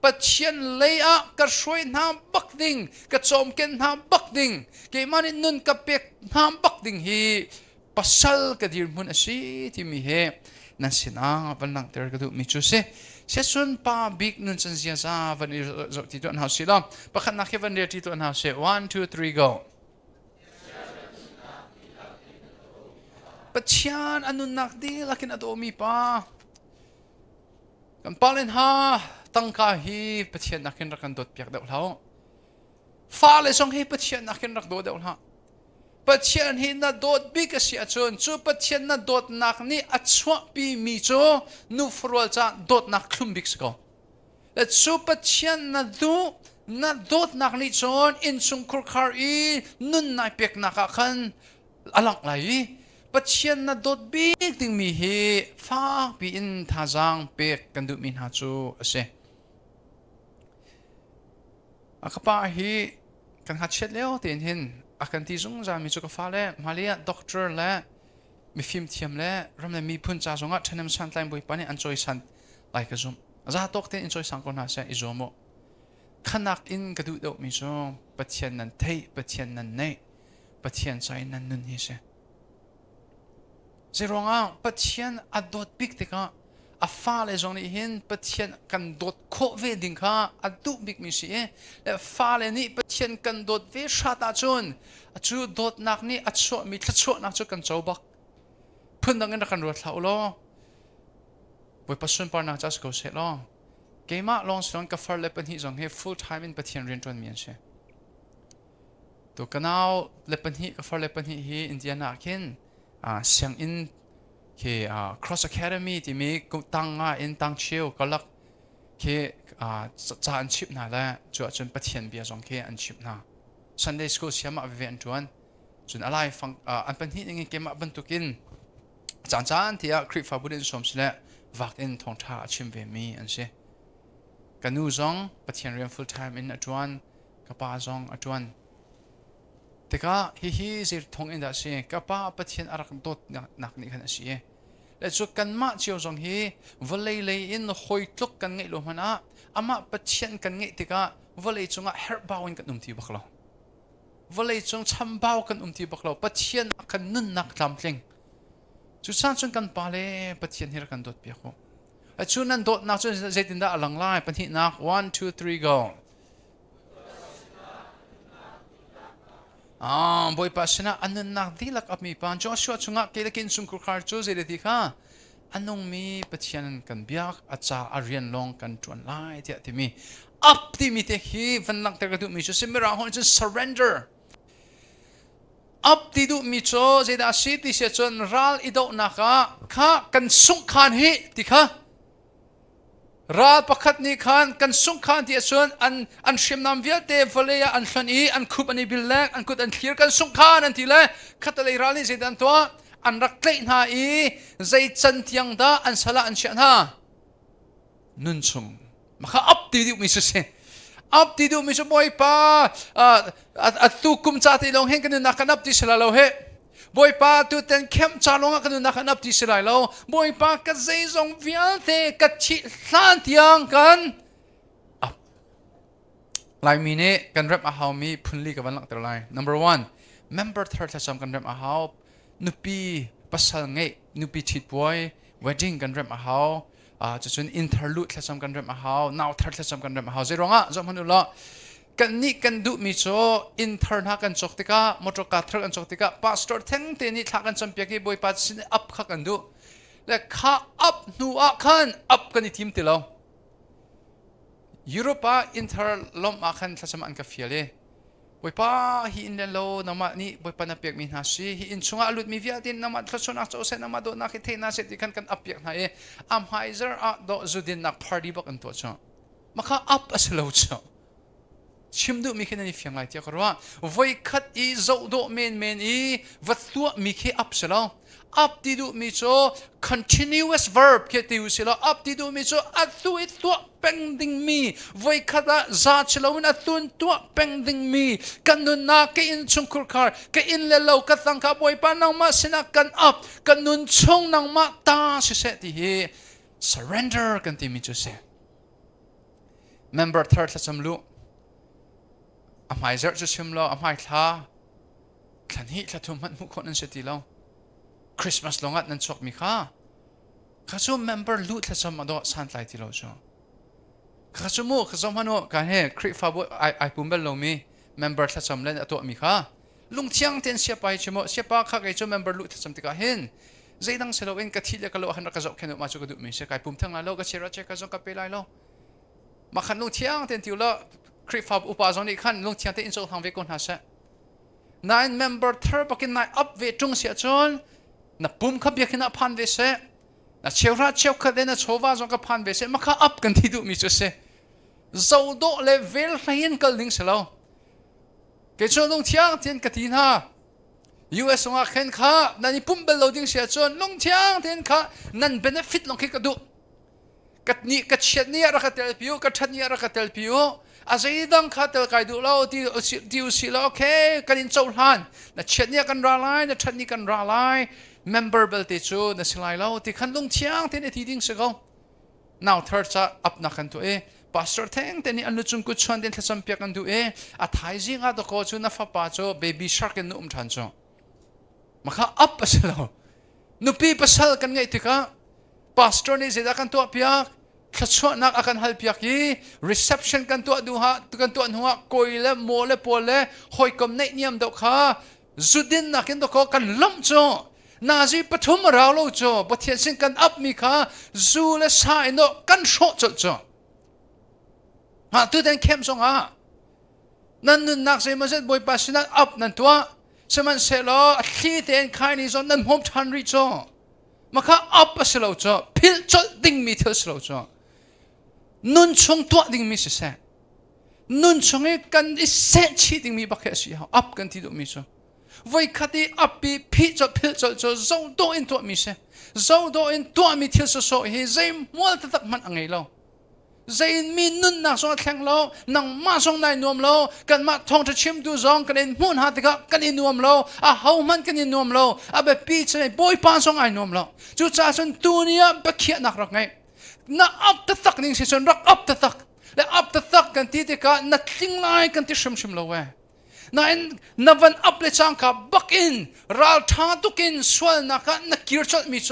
pathian le a ka shroi na bak ding ka chom ken na bak ding ke manin nun ka pek na bak ding hi pasal ka dir mun asi ti mi he nan sinang vanang ter ka du mi chu se sun pa big nun chan sia sa van zo ti ton house sila pakhat na ke van der ti ton house 1 2 3 go pathian anun nak di lakin ado mi pa kan palen ha tangka hi pathian nakin rakan dot piak deuh lau fa le song hi pathian nakin rak do deuh ha pathian hi na dot big asia chun chu pathian na dot nak ni achwa pi mi cho nu frol cha dot nak klum big sko le chu pathian na dot nak ni chon in chung kur khar i nun nai pek naka khan alang lai pathian na dot big ting mi hi fa pi in thajang pek kan du min ha chu ase akapa hi kan ha chet leo tin hin akan ti zung za mi chu ka fa le malia doctor le mi film thiam le ram le mi phun cha zonga thanem san tlaim boi pani an choi san lai ka zum za tok te in choi sang kon ha se izomo khanak in ka du do mi zo pathian nan thei pathian nan nei pathian chai nan nun hi se Zeronga pathian adot big tika a fa le zong ni hin pathian kan dot kho ve ding kha adu big mi si le fa le ni pathian kan dot ve sha ta chun a chu dot nak ni a cho mi thla cho nak chu kan chau bak phun dang na kan ro thlau lo boi pasun par na chas ko se lo keima long slong ka far le pan hi zong he full time in pathian rin ton mian se to kanao le pan hi ka far le pan hi india na kin siang in ke cross academy ti mi tanga in tang chiu kalak ke cha an chip na la chu chun pathian bia zong ke an chip na sunday school siama ve an tuan chun alai fang an pan hi ngi ke ma ban tukin chan chan tia krip fa budin som sile vak in thong tha chim ve mi an se kanu zong pathian rian full time in atuan kapa zong atuan teka hi zir thong in da se kapa pathian arak dot nak ni khan asi le chu kan ma chiu zong hi volei le in hoi tluk kan ngai lo mana ama pathian kan ngai teka volei chunga herbawin kan umti baklo volei chung chambaw kan umti baklo pathian kan nun nak tlamtling chu san chung kan pale pathian hir kan dot pia ko a chu nan dot nak chu zaitin da alang lai panhi nak 1 2 3 go boy pasina anun nak dilak apmi pan Joshua chunga kelekin sungkur khar chu zele ti kha anong mi pathian kan biak acha arian long kan tuan lai tia ti mi up ti mi te hi van lang ter du mi chu simira hon chu surrender up ti du mi cho zeda si ti se chon ral ido naka kha kan sung khan hi ti kha ral pakhat ni khan kan sung khan ti chon an shim nam vial te voleya an thlan i an khup ani bilak an kut an clear kan sung khan an ti le khatalei ral ni zedan to an rak tlei na i zai chan tiang da an sala an chian ha nun chung makha up ti du mi se up ti du mi so boy pa at tu kum cha ti long hen kan na kan up ti sala lo he boy pa tu ten kem cha longa kan na kan up ti sala lo boy pa ka zai zong vial te ka chi hlan tiang kan up lai mi ne kan rap a how mi phunli ka van lak ter lai number 1 member third sam kan rap a how nupi pasal ngai nupi chit boy wedding kan rap a how chun interlude thlasam kan rem a how now third thlasam kan rem a how zeronga zom hanula kan ni kan du mi cho intern ha kan chok tika motor ka thar kan chok tika pastor theng te ni thla kan champia ki boy pat sin up kha kan du le kha up nu a khan up kan ni team te lo europa inter lom a khan thlasam an ka fiale boy pa hi in le lo nama ni boy pa na pek mi na si hi in chunga lut mi via din nama thlasona cho se nama do na ki the na se ti kan up pek na e am haizer a do zudin nak party bak an to cho makha up as lo cho ชิมดูมีแค่นี้เพียงไรที่เขาว่าไว้คัดอีเจ้าโดเมนอีวัดตัวมีแค่อัพเสร็จแล้วอัพที่ดูมีโจ continuous verb แค่ที่ดูเสร็จแล้วอัพที่ดูมีโจอัดตัวเป็นดิ่งมีไว้คัดละจัดเสร็จแล้วอัดตัวเป็นดิ่งมีกันนุนนักอินชงคุรคาร์กันอินเลวกันตั้งกับไว้ปานังมาสินักกันอัพกันนุนชงนังมาตาสิเสที่ surrender กันที่มีโจเส member third ละจำลูอำไมเจอจะชิมเราอำไมท่าขันหิท่าทุ่มมันมุขคนนั้นเสตีเราคริสต์มาสลงอัดนั้นชกมีข้าข้าชมเมมเบอร์ลูท่าชมมาดอสันไลที่เราชอบข้าชมมุข้าชมฮันโอการเฮคริฟาบุไอปุ่มเบลลงมีเมมเบอร์ท่าชมเล่นตัวมีข้าลุงเชียงเตียนเสียไปชิมเสียปากข้าไอชมเมมเบอร์ลูท่าชมติกาเห็นใจดังเสลวินกะทิเลกะโลหันรักกะจกแค่นุมาจุกดุมีเสียไอปุ่มทั้งหลายโลกะเชระเจกะจงกะเปไลโลมาขันลุงเชียงเตียนติวละคริฟาอุปาจนี่ขันลุงเชียงเตียนอินโซทางเวกุนหาเสนายเมมเบอร์เธอปักินนายอัพเวจงเสียจนนับปุ่มขับยากินพันเวเสนับเชียวราเชียวขัดเดนโชวาจงกับพันเวเสมาข้าอัพกันที่ดูมีจุเสเจ้าโดเลเวลเฮียนกัลลิงเสลาเกิดชนลุงเชียงเตียนกตินา US งาเข็นข้านันปุ่มเบลโลดิ้งเสียจนลุงเชียงเตียนข้านันเบเนฟิตลงคิกระดูกัดนี้กัดเชียนี้รักเตลพิวกัดชัดนี้รักเตลพิวอาศัยดังข้าเตลไกดูเราที่อุสิเราโอเคกันอินโซลฮันนัดเชียนี้กันราไลนัดชัดนี้กันราไล member เบลติจูนัดสิไลเราที่ขันลุงเชียงเตียนที่ดิ้งเสกเอา now third จะอัพนักกันตัวpastor Thang เตียนอันนู้นจุงกุชวนเตียนที่สัมผัสกันตัวอาท้ายจิงอาตโกจูนัฟป้าจู baby shark กันนุ่มทันจูมาข้าอัพไปเสแล้วนุปีไปเสลกันไงที่ข้า pastor นี่เสด็จกันตัวเปียกขัดชวนนักอาการฮัลเปียกี reception กันตัวดูฮะกันตัวหัวกอยเล่โมเล่ปอเล่หอยกลมเนเนียมดอกข้าจุดดินนักกันตัวกันล้มจ่อนาจีปฐมเราโลจ่อบัดเทียนสิ่งกันอัพมีข้าจูเล่สายโนกันโชจ่อจ่อฮะตัวเด่นเข้มส่งฮะนั่นนักเสมาเสด็จบอยปัสนัดอัพนั่นตัวสมันเสลอที่เด่นใครนี่จ่อนั่นหอมทันริจ่อมาข้าอัพไปเสลอจ่อพิลจ่อดิ่งมีเทอเสลอจ่อนุนชงตัวดิ่งมีเสะนุนชงกันอิเสชีดิ่งมีบักเสียอัพกันที่ดูมีจ่อไว้คัดที่อัพปีพิจ่อพิลจ่อจ่อเจ้าโดอินตัวมีเสะเจ้าโดอินตัวมีเทอโซโซเฮใจมัวตักมันอังไงเราใจมีนุนนักส่งแข่งเรานังมาส่งนายนวมเรากันมาท่องจะชิมดูจองกันอินมุ่นหาติกะกันอินนวมเราเฮามันกันอินนวมเราแบบปีเฉยบอยปานส่งไอ้นวมเราจู่จ้าจนตัวนี้ไปเขียนนักรักไงน่าอัพตะตักนิ่งสิจนรักอัพตะตักและอัพตะตักกันที่ติกะนัดทิ้งไล่กันที่ชิมเราเว้นับวันอัพเลจังกับบักอินรัลทาตุกินสวลนักนักกิร์ชัดมิโซ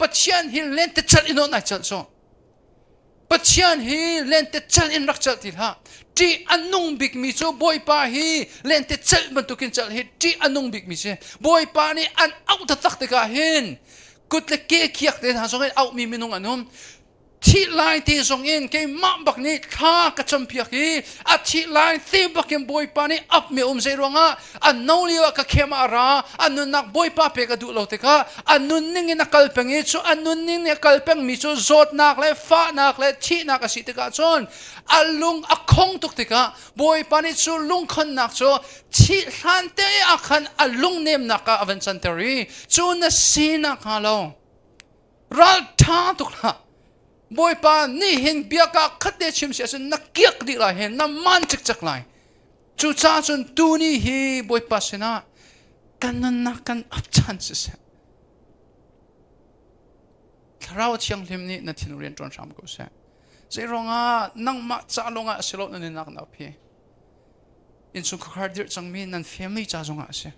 ปัจจัยฮิเลนเตจัลอินโนนักจัลโซปัจจัยฮิเลนเตจัลอินรักจัลติลฮะที่อันนุ่งบิกมิโซบอยปาฮิเลนเตจัลบรรทุกินจัลฮิที่อันนุ่งบิกมิโซบอยปานี่อันอัพตะตักติกะหินกุดเล็กเกียกเดินหาส่งให้เอามีมินุงอันนุ่มที่ไลน์ที่ส่งเองแกมาบักนี้ท่ากระจำเพียกีอาที่ไลน์ที่บักยังบอยปานี่อัพมีใจรวงอ่ะอันนู้นเรียกว่าเข้มอาราอันนู้นนักบอยปาเปกระดูเราเตะอันนู้นนี่นักกัลเป็งอีจูอันนู้นนี่กัลเป็งมีจูโจดนักเลยฟ้านักเลยที่นักสิเตะจนอันลุงอักคงตุกเตะบอยปานี่จูลุงคนนักจูที่ทันเตะอักขันอันลุงเนมนักอเวนซันเตอรีจูนัสีนักฮาโลรัลท่าตุกละบอยปานี่เห็นเบียกขัดเดชิมเสียจนนักเกียกดีละเห็นน้ำมันจักเลยจู่จ้าจนตัวนี้ฮีบอยปาเสนากันนั่นนักกันอับชันเสียเราเชียงลิมนี่นัดที่นุเรียนจนสามกุศลใจร้องอ่ะนั่งมาจ้าลงอ่ะสิโลนั่นนักนับพี่อินสุขคาร์ดิร์จังมีนั่นแฟมิลี่จ้าจงอ่ะเสีย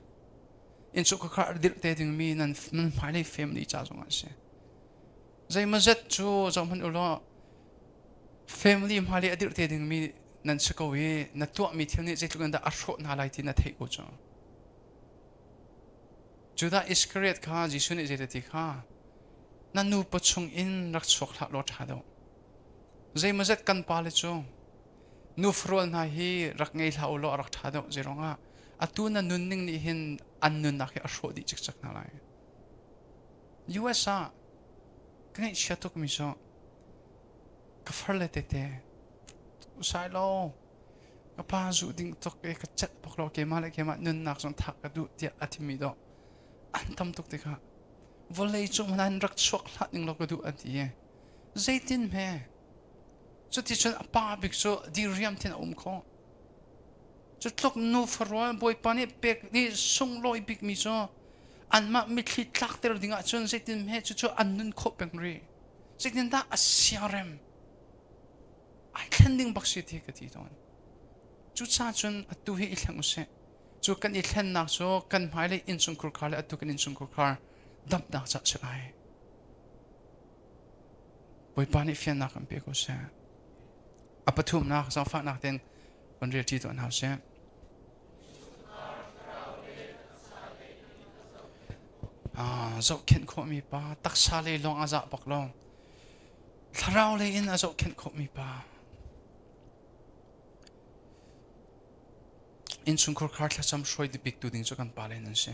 อินสุขคาร์ดิร์เตดึงมีนั่นหมายเลขแฟมิลี่จ้าจงอ่ะเสียใจมาเจ็ดจูจอมพันอุลา family มาเลยอดีตเตดึงมีนั่นสกวีนั่นตัวมีเที่ยวนี้ใจตุกันดาอัศวนาไลที่นั่นเทกุจงจูดาอิสเครียตข้าจิสุนิเจตติข้านั่นนูปัจจุบันรักชกหลักรถหาดใจมาเจ็ดกันปาเลจูนูฟรอลนาฮีรักไงหาอุลารักหาดใจร้องอ่ะอัตุนั่นนุนนิ่งนี่เห็นอันนุนนักอัศวดิจิกจักนาไล US ก็เชื่อทุกมิโซก็ฟังเลยเตะ Sailo ก็ป้าจูดิ้งตกก็จัดพวกเราเกมาเลยเกมานุนนักจงทักกระดูเดียอธิมีดอกอันทำตุกติค่ะวันเลยจุมันรักชกลัดนึงเรากระดูอันที่ใจตินแม่จุดที่ฉันป้าบิกจูดีเรียมที่น่าข้อจุดลกนูฟรอนบอยปานี่เป็กนี่ส่งลอยบิกมิโซอันมามิดลักเตอร์ดิ่งอ่ะจนเสตินเฮจุดอันนุนคบเป็นรีเสตินด้าอาเซียเรมไอ้แค่ดิ่งบักสิทธิ์กันที่ตอนจุดซาจนอัตุเฮอิลังอุเซจุดกันอิลันนักโซกันหมายเลยอินสุงครูคาร์เลยอัตุกันอินสุงครูคาร์ดับนักจัดเสไอบอยปานี่เฟียนนักกันเปียกอุเซอัปทุมนักสาวฟ้านักเต็งวันเรียนที่ตัวนั้นเซจะเข็นขมีป้าตักซาเลยลงอาจะปักลงถ้าเราเลยอินจะเข็นขมีป้าอินสุงครูคาร์ที่จำช่วยดิบิกตัวดิ้งจะกันป้าเลยนั่นสิ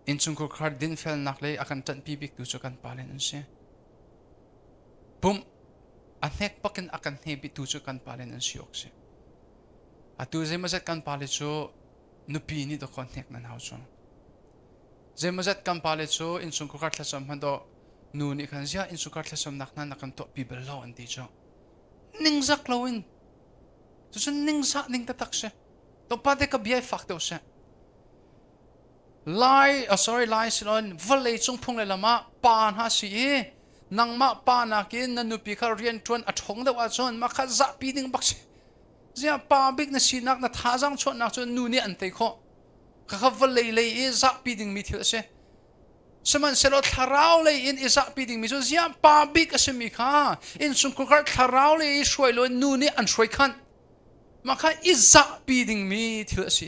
อินสุงครูคาร์ดินเฟลนักเลยอาการจันปีบิกตัวจะกันป้าเลยนั่นสิปุ่มอันเน็กปักกันอาการเฮบิตัวจะกันป้าเลยนั่นสิออกสิอันตัวเจมาจัดกันป้าเลยจูนุปีนี่ตัวคนเน็กนั่นเอาจูเจมาจัดกันปาเลโซอินสุงคุการทศมันโดนูนี่ขันเสียอินสุงคุการทศนักนั้นนักกันตัวปีเบลล์อันดีจ้ะนิ่งซักลาวินจุดนิ่งซักนิ่งตะตักเสตัวป้าเด็กกับยัยฟักเดียวเสไลสิลอนวัลเลยจงพุ่งเลยละมาปานหาสีนังมาปานักอินนันนุปีเขาเรียนชวนอัดหงเดียวจนมาขัดจับปีดิ่งบักเสเสียป้าบิ๊กนัสีนักนัท่าจังชวนนักจนนูนี่อันเตยข้อข้าวัลเลยอิซักปีดิ่งมิถิลเสสมันเสลอทาราวเลยอินอิซักปีดิ่งมิจุเสียป้าบิ๊กเสมิข้าอินสุงคุการทาราวเลยช่วยลอยนูนี่อันช่วยขันมาข้าอิซักปีดิ่งมิถิลเส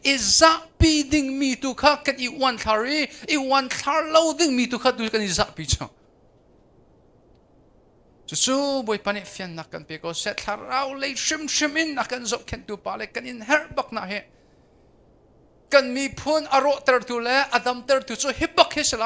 อิซักปีดิ่งมิตุข้ากันอีวันทารีอีวันทาร์ลาวดิ่งมิตุข้าดูกันอิซักปีจ้าจู่ๆบอยปนิฟินนักกันเปก็เสร็จทาราวเลยชิมอินนักกันจบขันตูปาเลยกันอินเฮร์บักนะเฮกันมีพูนอารมณ์เตอร์ตุเล่อดัมเตอร์ตุจู่ฮิบบักเฮสไล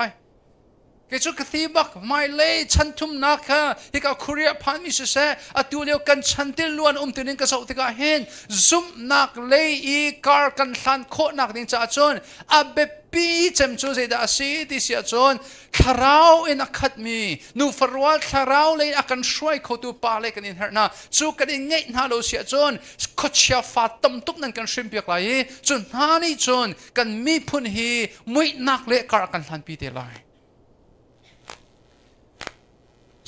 ก็จู่กตีบักไม่เลยฉันทุ่มนักฮะที่กับคุริยพันมิสเซ่อตัวเดียวกันฉันติลล้วนตุนินก็สาวที่กับเห็นซุ่มนักเลยอีการกันทันโคนักดิ้งจ่าจนอับเบปีเจมจู่เจดาซีที่เสียจนทาราวอินักขัดมีนูฟรวลทาราวเลยอากันช่วยเขาตัวปาเลยกันอินเฮร์นาจู่กันอินเงยน่าเราเสียจนขดเชียฟ้าตั้มตุกนั่นกันชิมเปียกไหลจนฮานี่จนกันมีพุนฮีมุยนักเละการกันทันปีเตลัย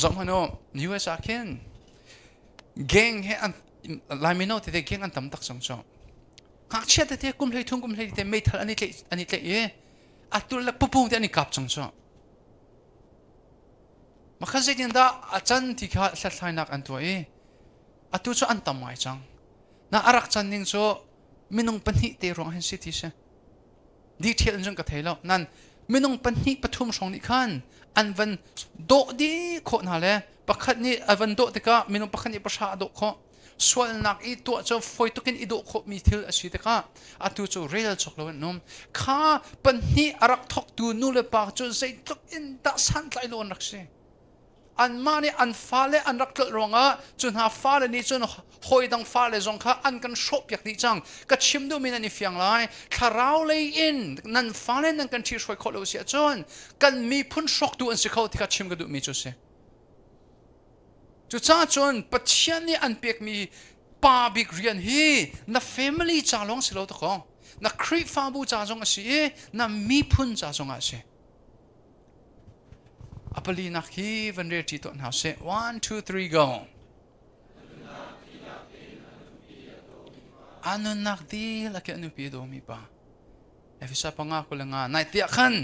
จอมพนมยูเอสอาเคนเก่งเฮอันลายมิโนที่เด็กเก่งอันตั้มตักสองจอมหากเชื่อที่กุมเลยทุ่งกุมเลยที่ไม่ทันอันนี้เลยอัตุลักปุ๊บที่อันนี้กับสองจอมมาข้าจะยินดาอาจารย์ที่เขาเล่าให้นักอันตัวอัตุจะอันตั้มไว้จังน่าอารักจันนิงโซมินงปัญหิเตรองเห็นสิที่เสดีเทลจังกับเทลนั่นมินงปัญหิปฐุมสองนิคันอันวันโดดีโคนาเลปักขัดนี่อันวันโดติกามินงปักขัดนี่ประชาโดโคส่วนนักอีตัวจะฟอยตุกินอีโดโคมีทิลอสิติกาอัตุจะเรียลจกเลวนนมข้าปัญหิอารักทอกตูนูเลปากจะใจตุกอินดักสันไลโลนักเสอันมานี่อันฟ้าเลอันรักตรองะจนหาฟ้าเลนี่จนหอยดังฟ้าเลจงข้าอันกันชอบอยากดีจังก็ชิมดูมีนันนี่เฟียงไรถ้าเราเลยอินนั่นฟ้าเลนั่นกันที่ช่วยคนเราเสียจนกันมีพุ่นชกดูอันสิเขาที่ก็ชิมก็ดูมีจุดเสียจุดจ้าจนปัจจัยนี้อันเปียกมีป้าบิกเรียนฮีน่า family จ่าลงสิเราตะกองน่าครีฟฟ้าบูจ่าจงอาศัยน่ามีพุ่นจ่าจงอาศัยอัปลีนักฮีวันเรียที่ต้นหาเส 1 2 3 go อันนักดีละแค่อนุปีโดมีป่ะเอฟิซาปังอาคุลงานายเตียขัน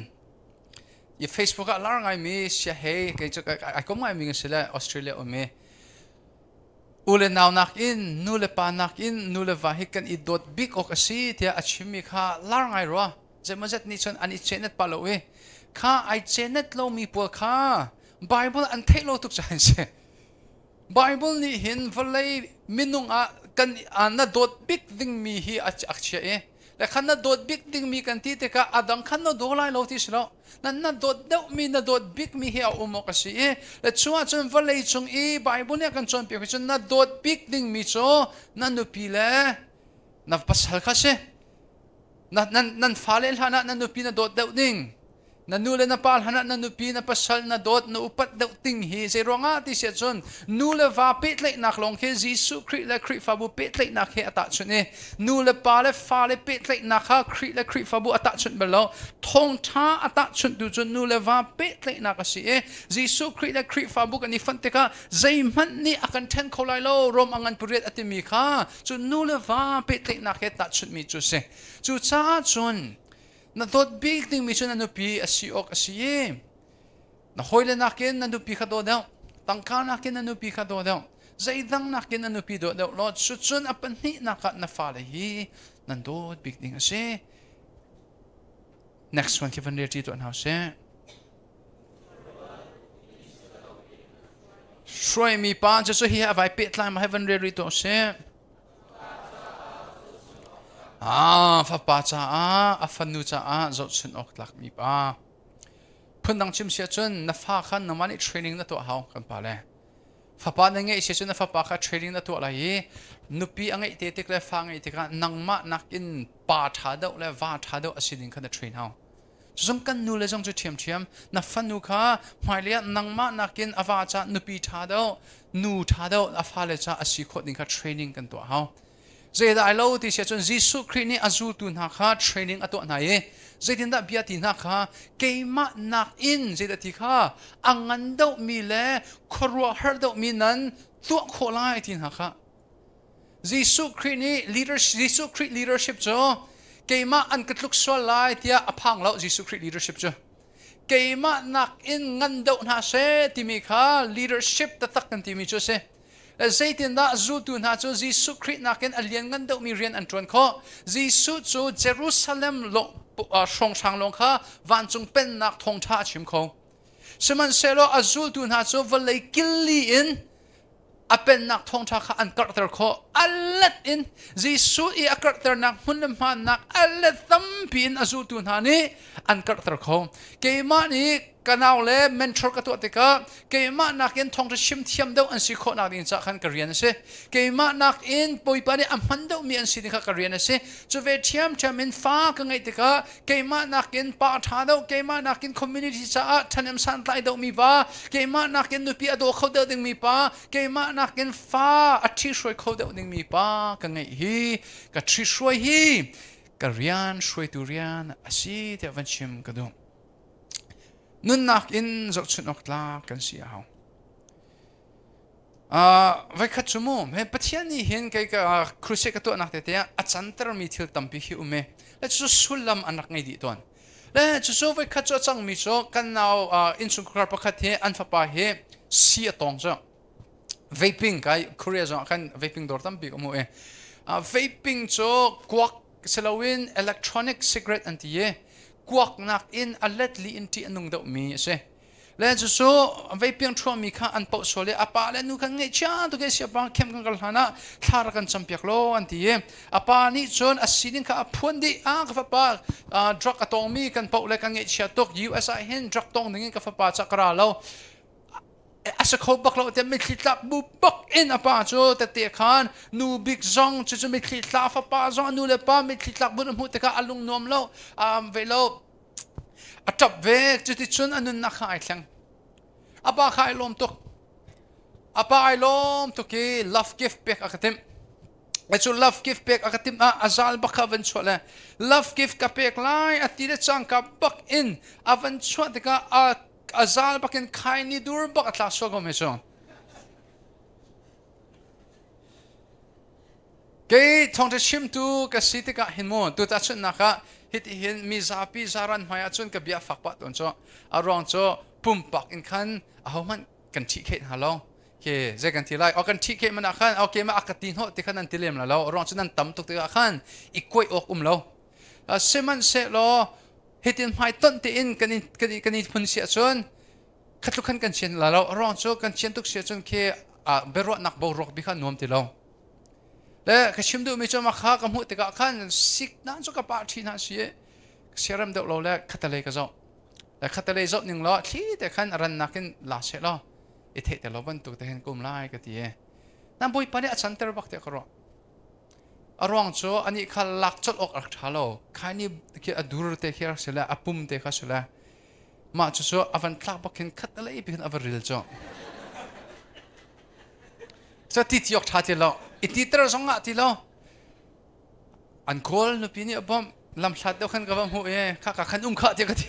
ยี่ Facebook อะลาร์ไงมีเสียเฮก็จะไอ้ก็ไม่มีเงินเสียออสเตรเลียอเมอุเลนาวนักอินนูเลปานักอินนูเลวาฮิกันอีดดบิ๊กออกสิเทียอาชิมิข้าลาร์ไงรัวจะมาจัดนิชนอันนี้เชนเน็ตปาโลเอข้าไอเจเน็ตเรามีปัวข้าไบเบิลอันเทเราทุกใจเสียไบเบิลนี่เห็นวันเลยมินุงอ่ะกันอันนั้นโดดบิ๊กดิ่งมีฮีอัจฉริยะ และขันน่ะโดดบิ๊กดิ้งมีกันที่เตกะอดังขันน่ะโดไล่โลที่สิโลนั่นน่ะโดดเดามีน่ะโดดบิ๊กมีเหี่ยวอุโมกสิและชัวจนวันเลยจงไบเบิลเนี่ยกันจนเปียกจนน่ะโดดบิ๊กดิ้งมีโจนั่นนุปีเล่นับภาษาข้าเชนั่นฟ้าเล่นหานะนั่นนุปีน่ะโดดเดาดิ้งนั่นนูเลนปาลหานั่นนูปีนปัสสลนโดดนูปัดเดติงฮีเซรองาที่เสียจนนูเลวาเปิดเล็กนักลงเคจิสุคริและคริฟาบุเปิดเล็กนักเฮอตัดชุนเอนูเลปาเลฟาเลเปิดเล็กนักฮะคริและคริฟาบุอตัดชุนเบลล์ทงท้าอตัดชุนดูจนนูเลวาเปิดเล็กนักสิเอจิสุคริและคริฟาบุกันนี่ฟันเตกะใจมันนี่อากันเทนโคไลโลรวมอังันปุเรตอติมีค่ะจนนูเลวาเปิดเล็กนักเฮตัดชุนมีจุเซจุจ้าจนนั่นตัวบิ๊กดิ้งมิชุนนั่นนุปีอาศัยอกอาศัยนั่นหอยเลนักเก็นนั่นนุปีขัดโดดเดียวตั้งการนักเก็นนั่นนุปีขัดโดดเดียวใจดังนักเก็นนั่นนุปีโดดเดียวรอดสุดจนอปันนี่นักนั่นฟ้าเลยนั่นตัวบิ๊กดิ้งอาศัย next one ที่วันเรียนที่ตัวนั้นเสียช่วยมีป้าจะช่วยให้ไว้ปิดไลน์มาให้วันเรียนที่ตัวเสียฟ้าป่าจ้าฟันนูจ้าจดฉันออกหลักมีป้าเพิ่นดังชิมเสียจนนับฟ้าขันน้ำมันเทรนนิ่งนั่นตัวเขากันป่าเลยฟ้าป่าเนี่ยไงเสียจนนับฟ้าป่าขันเทรนนิ่งนั่นตัวอะไรนุปีอังไงเตติกเลยฟังไงติกันนังมานักอินป่าท้าเดาและว่าท้าเดาสิ่งขันเทรนเขาจงกันนูเลยจงจะเทียมนับฟันนูข้าหมายเลี้ยนังมานักอินอวาจ้านุปีท้าเดานูท้าเดาอฟ้าเลยจ้าสิ่งขันดิ่งขันเทรนนิ่งกันตัวเขาเจดไอโลที่เสียจนยิสุครินี่อาจูตุนหักฮะเทรนนิ่งอตัวไหนเจดินดาบิอาตินักฮะเกย์มานักอินเจดที่ข้าอังงันเดามีเล่ครัวฮาร์เดามีนั้นตัวโคลาตินักฮะยิสุครินี่ leadership ยิสุคริ leadership จ้ะเกย์มาอันกัดลุกสวลไลที่อาพังแล้วยิสุคริ leadership จ้ะเกย์มานักอินงันเดาหน้าเสที่มีข้า leadership ตะตักกันที่มีจ้ะเสใจตินดาจูตุนหาจูจิสุครินักเก็นอเลียนกันเดามีเรียนอันตรวนข้อจิสุจูเยรูซาเล็มลงชงช่างลงข้าวันจงเป็นนักทงท่าชิมเขาสมันเซโลอาจูตุนหาจูวันเลยกิลลีอินอเป็นนักทงท่าข้าอันกระเตอร์ข้ออัลเลตอินจิสุอีอักระเตอร์นักหุ่นมานักอัลเลตตัมปีนอาจูตุนหานี้อันกระเตอร์ข้อเกมานี้กันเอาเลยเมนทอร์กับตัวติกาเกมานักอินทองจะชิมเทียมเดาอันสิโคนักดินจากขันกเรียนสิเกมานักอินปอยปานี่อัมพันเดามีอันสินิขากเรียนสิจะเวทียมจะมินฟ้ากังไงติกาเกมานักอินปาทาเดาเกมานักอินคอมมูนิตี้จ้าทันยมสันไลเดามีบ้าเกมานักอินนุปีอโดเขาเดาดึงมีป้าเกมานักอินฟ้าอัฐิช่วยเขาเดาดึงมีป้ากังไงฮีกัทริช่วยฮีกเรียนช่วยตุเรียนอาศัยเทวันชิมกระดุมนุ่นนักอินจดชุนออกลากันเสียเอาไว้ขัดจมูกเมื่อปัจจัยนี้เห็นกับครูเสกตัวนักเตะอาจารย์ตระมีทิลตัมพิหิวเมื่อและจะสุลลัมอันนักไงดีตัวและจะไว้ขัดจจังมิโซกันเอาอินสุขภาพประคัตเหอันฟ้าป่าเหเสียตองจ้ะ vaping กันครูเรียกจ้ะกัน vaping ดอร์ตัมพิกอมูvaping จ้ะกวักเซลวิน electronic cigarette อันที่กวักนักอินอัลเลตลีอินที่อันนุ่งเดามีเสและจะโซ่ไว้เพียงชั่วมีข้าอันเป่าโซเลอาปาและนุกันเงยจ้าตัวแกเสียบางเข้มกันกันหานะทาร์กันจำเปียกโลอันที่อาปานี่จนอาศินินข้าพูนดีกับฟ้าป่าดรักตองมีกันเป่าและกันเงยเชียตก USA เห็นดรักตองนึงกับฟ้าป่าจักราเราอาศัยเขาบักเราแต่ไม่คิดลับบุบักอินอาปาโจแต่เตะขานนูบิ๊กซองจะไม่คิดลับฟ้าป่าซองนูเลป้าไม่คิดลับบุญมุตะกะอลุงนอมเราเวลาจับเวกจุดที่ชุนอันนั้นนักขายแข่งอาปาขายลมตุกอาปาไอลมตุกี love gift เป็กอักติมไอจู love gift เป็กอักติมอาซาลบักวันชัวเลย love gift กับเป็กไลอัติเดจังกับบักอินอาวันชัวตะกะอาซาลบักอินขายนิดูร์บักอัตลาสก็ไม่ชงเกย์ทองจะชิมตูกับสิตะกะเห็นโมตัวตัดชุนนะคะฮิตเห็นมีZarhpiจารันมาจนกับเบียฝักปัดตัวจ้ะอารองจ้ะปุ่มปักอินคันเอามันกันที่เขตฮัลโหลเคเจกันที่ไรเอากันที่เขตมันคันเอาเกมาอักตินหัวที่คันนั้นที่เลี้ยมแล้วอารองจ้ะนั้นตั้มตุกตัวคันอีกกวยอกแล้วเซมันเสร็จแล้วฮิตอินไม่ต้นที่อินกันพุ่นเสียจนขัดลุกขันกันเชียนแล้วอารองจ้ะกันเชียนตุกเสียจนเคเบรอนักบอรกบิขันนวมที่เรา le ka chim du mi cho ma kha ka mu te ka khan sik nan so ka pa thi na si seram de lo le khatale ka zo le khatale zo ning lo thi te khan ran nakin la se lo I the te lo ban tu te hen kum lai ka ti nan boi pa ne a chan ter bak te kro arwang cho ani khal lak chot ok ak thalo khani ki adur te khir sela apum te kha sela ma chu so avan tlak bakin khatale I bin avaril cho sa ti tiok tha te lo iti ter zonga ti lo an kol no pini abam lam thlat do khan ka bam hu kha ka khan kha te ka ti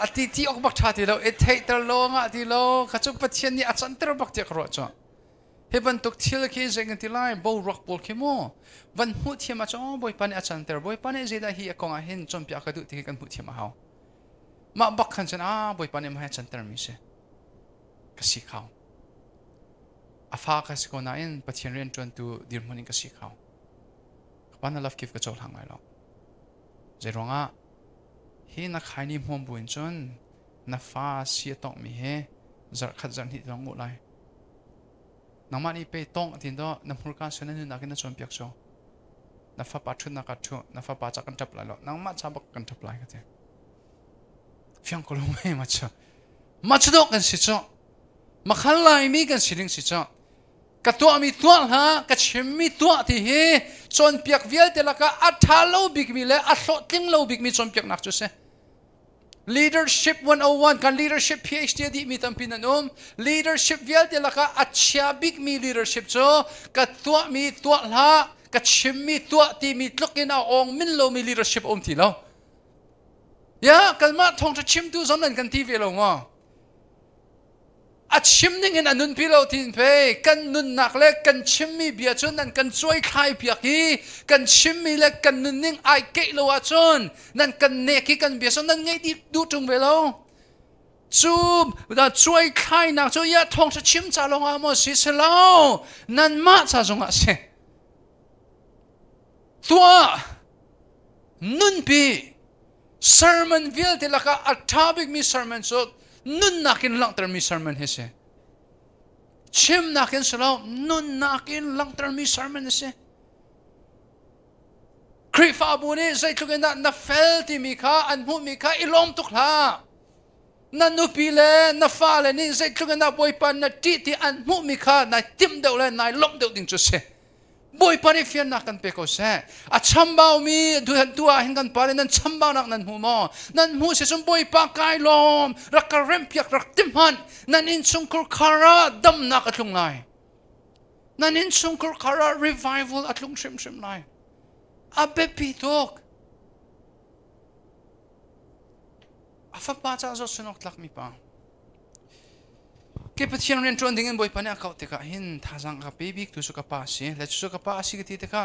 ati tiok bak tha ti lo e thei ter lo nga ti lo kha chu pathian ni a chan ter bak te kro cho heban tok thil ki zeng ti lai bo rock bol ki mo van hu thiam a cho boi pan a chan ter boi pan e zeda hi a kong a hin chom pya ka du ti kan hu thiam a haw ma bak khan chan a boi pan e ma chan ter mi se ka si khaw afa ka si ko na in pathian ren tron tu dir munin ka si khaw pan a love kif ka chol hang mai lo je ronga hi na khai ni mom buin chon na fa si tok mi he zar khat zan hi long lai namani pe tong tin do na murka sena nu na kin chom pyak cho na fa pa thun na ka thu na fa pa cha kan tap la lo nang ma cha bak kan tap lai ka te fyang ko lo me ma cha do kan si cho ma khal lai mi kan siling si cho ka to mi to ha ka chim mi to ti he chon piak vial te la ka a tha lo big mi le a hlo ting lo big mi chom piak nak chu se Leadership 101 kan leadership PhD di mi tampin anom leadership vial de la ka achya big mi leadership cho ka tua mi tua la ka chim mi tua ti mi tlokin a ong min lo mi leadership om ti lo ya kan ma thong cha chim tu zon nan kan ti ve lo ngo a chim ning in anun pi lo tin pe kan nun nak le kan chim mi bia chon nan kan choi khai pia ki kan chim mi le kan nun ning ai ke lo a chon nan kan ne ki kan bia son nan ngai di du tung ve lo chu da choi khai na cho ya thong cha chim cha lo nga mo si se lo nan ma cha zong a se tua nun pi sermon vil de la ka a topic mi sermon so nun nakin lang ter mi sermon hese chim nakin salo nun nakin lang ter mi sermon hese krifa bune zai tlugen na fel ti mi kha an hu mi kha ilom tukla na nu pile na fale ni zai tlugen na boy pan na ti an hu mi kha na tim deu le na lom deu ding chu se boy pani fian nak kan pe ko se a chambao mi tua hin kan pare nan chambao nak nan hu mo nan hu se sum boy pa kai lom rak rem piak rak tim han nan in sungkur khara dam nak atlung lai nan in sungkur khara revival atlung shim lai abe pitok afa pa cha zo sunok tlak mi pa ke pathian ren tron dingin boy pane akau te ka hin thajang ka bebik tu su ka pa si le su ka pa si ki te ka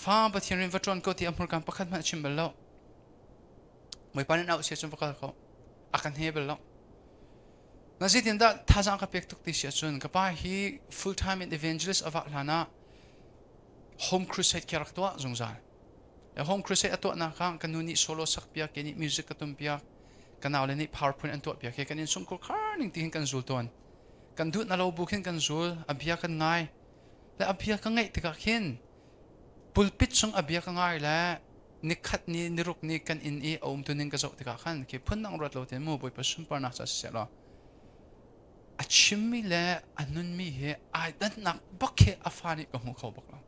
fa pathian ren vatron ko ti amur kan pakhat ma chimbal lo boy pane na se chum pakal ko akan hebel lo na zitin da thajang ka pek tuk ti sia chun ka pa hi full time evangelist of lana home crusade kyarak to zungzal ya home crusade ato na ka kanuni solo sak pia ke ni music katum pia kanau le ni powerpoint an to pia ke kanin sum ko karning ti hin kan zulton kan du na lo bukin kan zul abia kan ngai le abia ka ngai te ka khin pulpit sung abia ka ngai la nikhat ni niruk ni kan in e om tu ning ka zo te ka khan ke phun nang rat lo te mo boi pa sum par na sa se lo a chimmi le anun mi he ai dan nak bakhe afani ka mu kho bak lo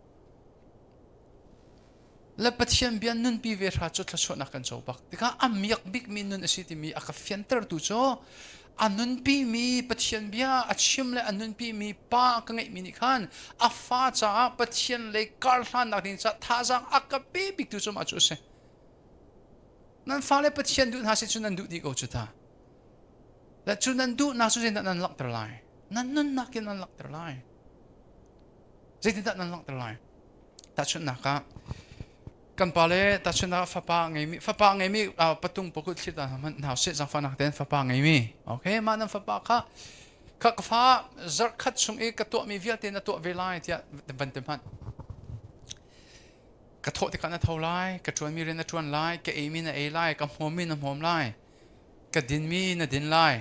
le pathian bian nun pi ve ra chu thla so na kan zo bak te ka amiak big min nun asiti mi aka fianter tu cho anun pi mi pathian bia achim le anun pi mi pa ka ngai mi ni khan afa cha pathian le kar hlan nak din cha tha jang akape big tu chum achu se nan fa le pathian du na se chu nan du di go chu ta la chu nan du na su se nan lak ter lai nan nun na kin nan lak ter lai zai ti da nan lak ter lai ta chu na ka kan pale ta chuna fa pa ngai mi patung pokut khita man now se jang fa nak ten fa pa ngai mi okay man fa pa kha fa zar khat sung e ka to mi vial te na to velai tia ban tem han ka tho te ka na thau lai ka chuan mi ren na chuan lai ka e mi na e lai ka hom mi na hom lai ka din mi na din lai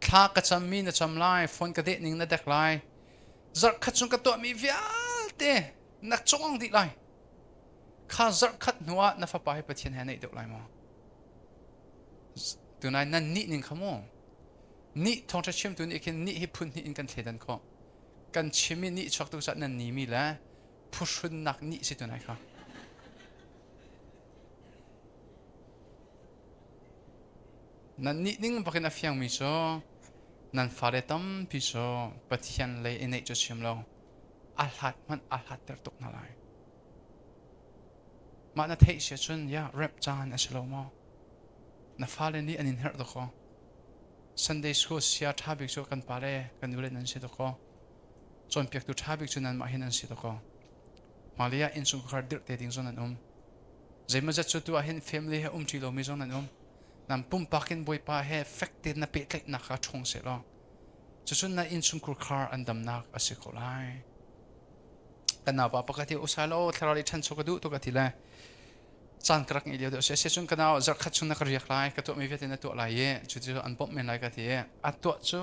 kha ka cham mi na cham lai phone ka de ning na dak lai zar khat sung ka to mi vial te na chong di lai kha zar khat nuwa na fa pa hi pathian ha nei deuh lai mo tunai nan ni ning khamo ni thong cha chim tu ni kin ni hi phun ni in kan thledan kho kan chimi ni chok tu sa nan ni mi la phushun nak ni si tunai kha nan ni ning bakin afyang mi so nan fare tam pi so pathian le inei cho chim lo alhat man alhat ter tok na lai ma na thei se chun ya rep chan aslo mo na fale ni anin her do kho Sunday school sia thabik so kan pare kan ule nan si do kho Cawnpiaktu thabik chu nan ma hin an si do kho malia in sung khar dir te ding zon an zema za chu tu a hin family he chi lo mi zon an nam pum pakin boy pa he affected na pe tlek na kha thong se lo chu chun na in sung khar an dam nak asiko lai kana pa pakati usalo tharali than so ka du to ka thila chan krak ngi leo se chun kana zar khat chun na ka riak lai ka to mi vetin na to lai ye chu chu an pop men lai ka thi a to chu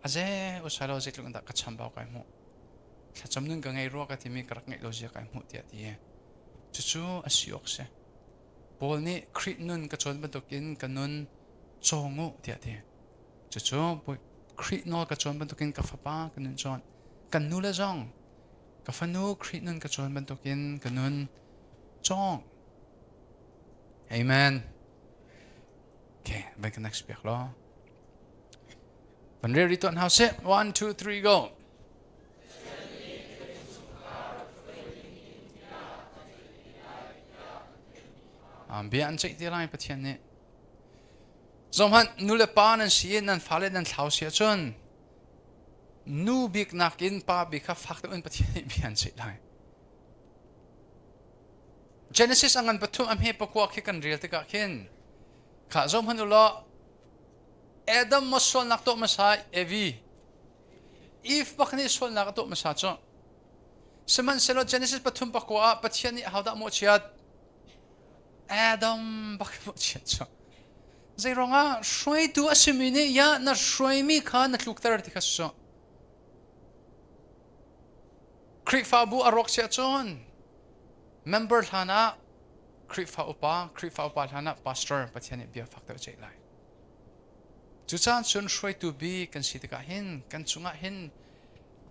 aje usalo je tlung da ka cham ba kai mu tha cham nun ka ngai ro ka thi mi krak ngai lo je kai mu ti ati chu chu asiok se bol ni khrit nun ka chon ba to kin kanun chongu ti ati chu chu boy khrit no ka chon ba to kin ka fa pa kanun chon kan nu la jong ka fa nu khrit nun ka chon ba to kin kanun chong amen okay ba kan next speak lo when ready to house it 1 2 3 go bian chei ti lai pathian ne zomhan nu le pa nan si nan phale nan thlau sia chon nu bik nakin pa bi kha phak te un pathian bian chei lai Genesis angan pathum am he pakwa khi kan real te ka khin kha zomhan ulo Adam mosol nak to masa evi if pakni sol nak to masa cho seman selo Genesis pathum pakwa pathian ni hauda mo chiat Adam bakmo chiat zai ronga shroi tu asimini ya na shroi mi kha na tluktar ti khaso krik fa bu arok sia chon member thana krik fa upa thana pastor pathiani bia factor chei lai chu chan chun shroi tu bi kan si ka hin kan chunga hin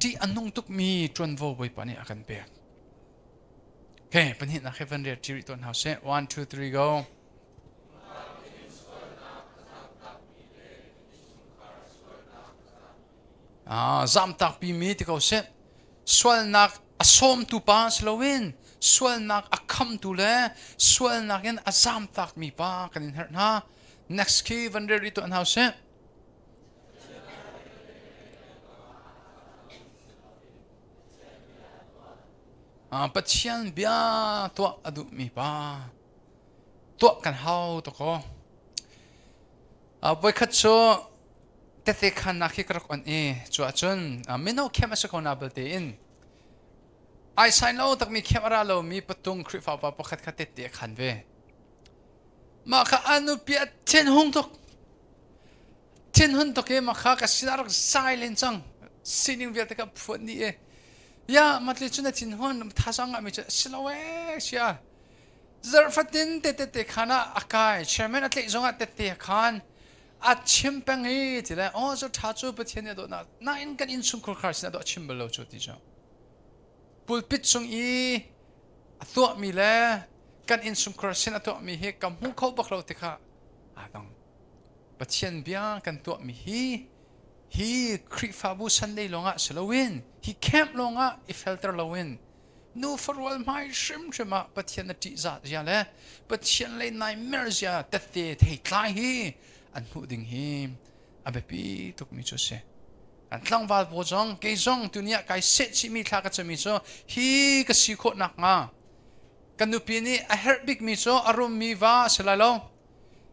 ti anung tuk mi tron vo boi pani akan pe okay pani na heaven re tiri ton house 1 2 3 go zam tak pi mi ti ko se swal nak asom tu pa slowin swal nak akham tu le swal nak en azam tak mi pa kan in her na next key van ready to an house pathian bia to adu mi pa to kan hau to ko boy khat cho te khan na khi krak on e chu achun mino khem asa ko na balte in ai Sailo tak mi camera lo mi patung khrifa pa pakhat khatet te khan ve ma kha anu pia ten hung tok e ma kha ka sinar silent chang sining ve te ka phot ni e ya matli chuna tin hon thasanga mi silawe sia zarfatin te khana akai chairman atle zonga te khan a chimpangi tila o zo thachu pathian do na in kan in sum khur khar sina do chimbalo chu ti jo pulpit sung i ato mi le kan in sum khur sina to mi he kam hu kho baklo ti kha adang pathian bia kan to mi hi krik fabu Sunday longa salowin hi camp longa I filter lowin no for all my shima pathian ti za ya le pathian le nightmares ya te thei tlai hi an hu ding hi abepi tuk mi chu se an tlang wal bo jong ke jong tunia kai se chi mi thla ka chami cho hi ka si kho nak nga kanupi ni a herbik mi cho arum mi wa selalo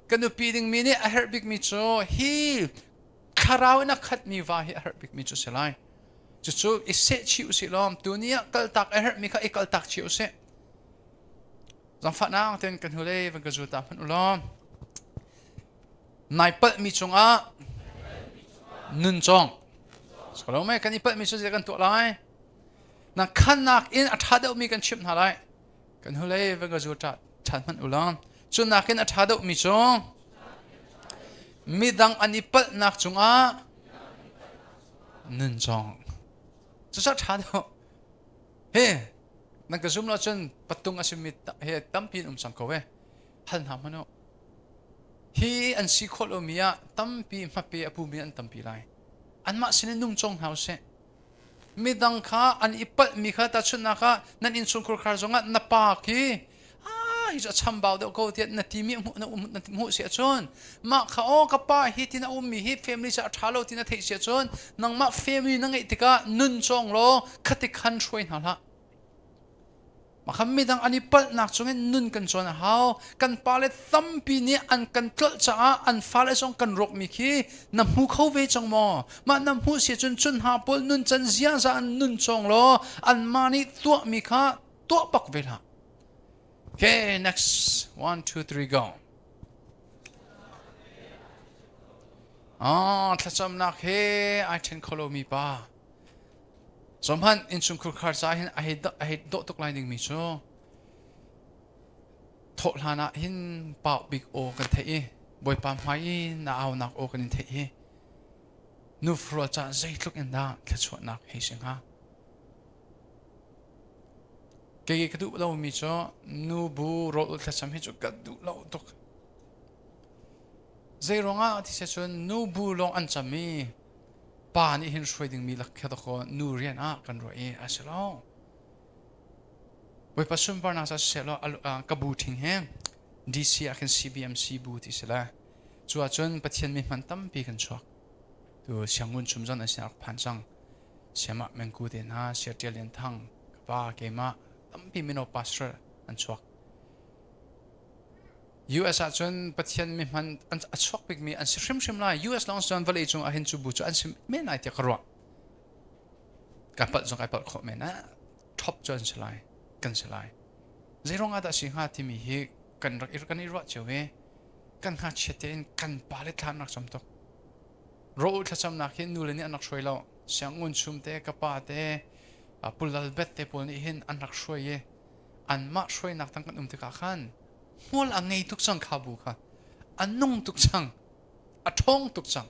kanupi ding mi ni a herbik mi cho hi kharau na khat mi wa hi a herbik mi cho selai chu chu I se chi u si lom tunia kal tak a herb mi kha ikal tak chi u se zang fa na ten kan hule van ka zu ta phan ulom nai pal mi chunga nun chong skalo me kan ipal mi chu kan to lai นักขันนักอินอัฐาเดามีกันชิมหาไรกันหุ่นเลยเวงก็จูจัดฉันมันอุลามจุนนักอินอัฐาเดามีจงมีดังอันนี้ปัดนักจงนุนจงจะชัดชัดเฮ้นักกระซุ่มเราจนปัตตุงอาศิมิตเฮ้ตั้มปีนสังเขาเว้หันหามันเอาฮีอันสิโคลมีอะตั้มปีมาเปียปูมีอันตั้มปีไรอันมาสินนุ่งจงเฮาเสมีดังข้าอันอิปัดมีข้าตัดชุนนักข้านั่นอินสุนคุรคาร์จงะนับปากีฮิจะช้ำเบาเด็กเขาเทียนนาทีมีนาทีมูเสียชนมาข้าโอ้กับป้าฮิตินามีฮิเฟมิลี่จะท้าโลตินาเทียเสียชนนังมาเฟมิลี่นังไอติกานุนจงโลคัติคันช่วยนั่นละมาคำมีดังอันนี้ปัดนักจงนุนกันจนเฮากันปาเลตั้มปีนี้อันกันตลจ้าอันฟ้าเลจงกันรกมีขี้น้ำหูเขาเวจงมอมาน้ำหูเสียจนจนหาปนนุนจันเสียจะอันนุนจงโลอันมานี่ตัวมีข้าตัวปักเวลาOkay, next 1, 2, 3, go. ถ้าจำนักเฮ้ไอเทนโคโลมีป้าสมพันอินชุมคุรคาร์ซาหินไอเฮดโดตุกไลนิ่งมีโชโทษหานะหินเป่าบิ๊กโอกันเทอีบอยปั๊มไม้น่าเอานักโอกันเทอีนูฟรัวจะใจลุกอินดาถ้าชวนนักเฮสิงฮะเกี่ยกระดูกเรามีจ้านูบูโรลที่ทำให้จุกระดูกเราตกใจร้องที่เสียชนนูบูลงอันจำมีป่านี่เห็นช่วยดึงมีหลักแค่ตะโกนูเรียนกันรวยอาเสลาวัยปัจจุบันน่าจะเสลากบูทิ้งแห้งดีซีอาคัน CBMC บูที่เสลาจัวจนประเทศมีมันตั้มปีกันชัวตัวเสียงเงินชุมชนอันเสียงพันจังเสียมาแมงกูเดน่าเสียเจริญทั้งป้าเกมาตั้มปีมิโนปัสเตอร์อันชัวUS อาจารย์ประเทศมีมันอันชัวปิกมีอันชิมไล่ US ลองส่วนวลีจงอาเห็นจูบุจอันชิมไม่น่าจะกระวการปัดจงการปัดขอไม่นะท็อปจนสลายกันสลายเรื่องอาดัสิงหาที่มีฮีกันรักกันอีรักเจเวกันหาเชตเองกันปาเลทานนักสมทบรู้ถ้าจำนักเห็นนูเลนี่อันนักช่วยเราเสียงอุ่นชุมเตะกับป้าเตะปุลลเบ็ดเตะปุลนี่เห็นอันนักช่วยอันมาช่วยนักตั้งกันติกาขันมัวละไงทุกจังขาบุค่ะอันนุ่งทุกจังอัทงทุกจัง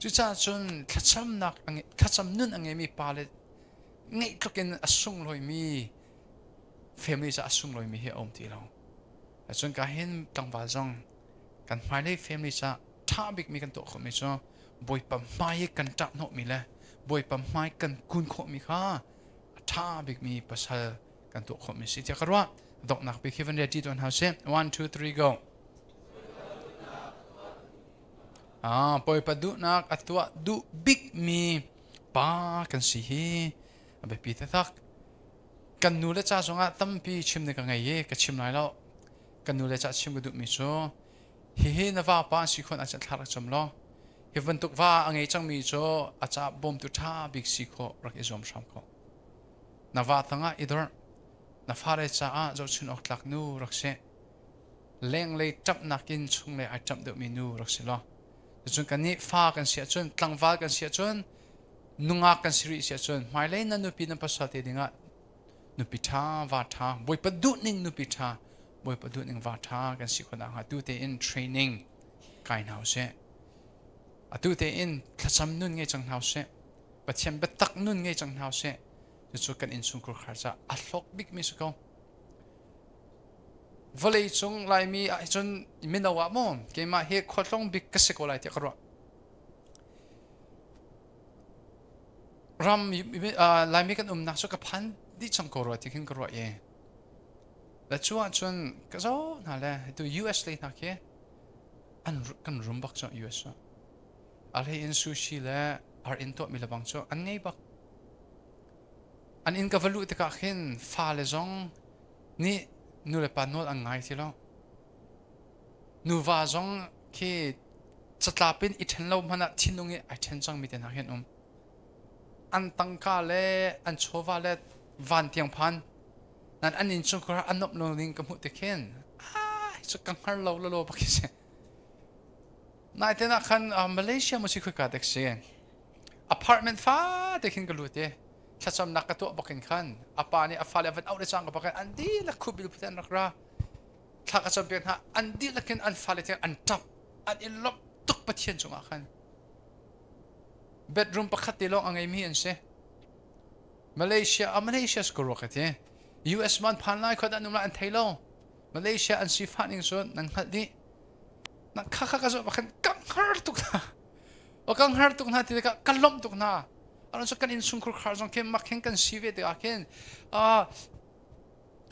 จุดจ้าจนข้าจำนักอันข้าจำนุ่นอันไงมีปาเลไงทุกคนอสุงลอยมีเฟมิลี่จะอสุงลอยมีเฮอมที่เราแต่จนการเห็นตั้งว่าจังกันหมายเลขเฟมิลี่จะท่าบิกมีกันตัวเขาไม่จ้าบอยปั๊มไม้กันจับนกมีเลยบอยปั๊มไม้กันกุนเขามีค่ะท่าบิกมีภาษากันตัวเขาไม่สิเจ้าก็ว่าดอกนักไปคิดวันเดียวที่ตัวเขาเช่1 2 3 go ปอยประดุนักอัตัวดูบิ๊กมีป้ากันสิฮีแบบปีเทักกันนูเลจ่าสงะตั้มปีชิมในกันไงเย่กันชิมไหนแล้วกันนูเลจ่าชิมกระดูกมิโซฮีนว่าป้าสิคนอาจจะทารักจำล้อฮีวันตุกว่าอังไงจังมิโซอาจจะบ่มตุท่าบิ๊กสิโครักอิจอมซ้ำเขานว่าตั้งอ่ะอีดร์นฟ้าเลจ่าจะชุนออกหลักนูรักเสเล่งเลยจับนักกินชงเลยอาจจับเดือดเมนูรักเสล้อจนกันนี้ฟ้ากันเสียจนตั้งฟ้ากันเสียจนนุ่งอากันสิริเสียจนหมายเลยนั่นนุปีนั่นภาษาเทดิงะนุปิท่าวาท่าบอยประดุนิ่งนุปิท่าบอยประดุนิ่งวาท่ากันสิคนอ่ะดูเตอินเทรนนิ่งกายหนาวเสดูเตอินขจำนุ่นไงจังหนาวเสประเทียมเบตักนุ่นไงจังหนาวเสจนกันอินสุงครุขารจะอัลล็อกบิ๊กมิสกวอลเลย์จงไลมีจนมินาวะมั้งเกมมาเฮขวดลงบิ๊กกษกอะไรที่กระรำไลมีกันนักสุขภัณฑ์ดิจังกระที่ขึ้นกระเย่และชัวจนก็จะนั่นแหละดู US เลยนักเย่อันกันรุมบักจาก US อะไรอินซูชิและอินโตมีละบังจากอันไงบักอันอินกับวัลุที่ก็ขึ้นฟ้าเลยจงนี่นูเลปานโนดอังไงทีละนูว่าจงที่จะตาเป็นอิทันเรามันทิ้งลงไอ้เทนจังมีแต่นักเห็นอันตั้งกาเลอันโชวาเลวันเทียงพันนั่นอันนี้จงกระอันนบลงลิงกับมุตเคนจะกังหันเราปักเสนายเทนักขันมาเลเซียมุสิคุยกันเด็กเสียอพาร์ตเมนต์ฟ้าเด็กขึ้นกันรู้เด้ข ถ้าจำนักกระตัวบอกกันขันอาปานี่อาฟาเลวันเอาได้จังกับบอกกันอันดีละคุบิลพุทธนักราถ้ากระจำเป็นฮะอันดีละกันอันฟาเลเทียนอันจับอันอินลบตุกปะเทียนจงอาขันเบดรูมประคัตติลองอังไงมีอันเสมาเลเซียสกรัวกันเถอะ US มันผ่านไล่คนอันนุ่มละอันไทยโลมาเลเซียอันซีฟ้านิ่งส่วนนั่นขัดดินั่นข้ากระจำบอกกันกังฮาร์ตุกนะว่ากังฮาร์ตุกนะที่เด็กกันล้มตุกนะอันนั้นกันอินสุนคุรคาร์จงเข้มมักเห็นกันซีเวตอาเคน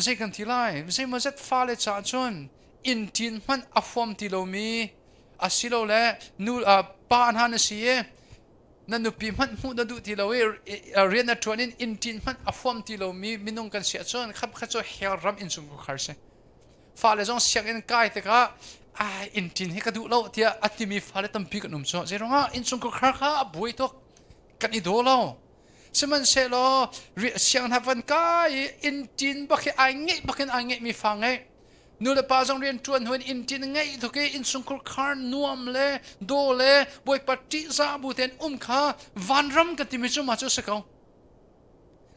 ใจกันทีไรใจมันจะฟ้าเลยจ้าจนอินทินมันอัฟวมทีโลมีอาศิโลเล่นูป้าอันฮันเสียนั่นนุปีมันมุดดูทีโลเรียนนัดชวนอินทินมันอัฟวมทีโลมีมินุงกันเสียจนขับขัดจนเฮลรัมอินสุนคุรคาร์เซฟ้าเลยจงเสียงอินกายแต่ก็อินทินให้กระดูเล่าเทียอัติมีฟ้าเลยตั้มปีกันนุ่มโซ่ใจร้องอินสุนคุรคาร์ข้าบุยทกกันอีโดเล่าสมันเซโลเสียงทับวันกายอินจินบักไอเงี้ยบักไอเงี้ยมีฟังไงนูเลปาจงเรียนชวนหัวอินจินไงทุกอินสุงคุรคาร์นัวมเล่โดเล่บอยปฏิซาบุเทนข้าวันรำกันที่มิจุมาจุสเขา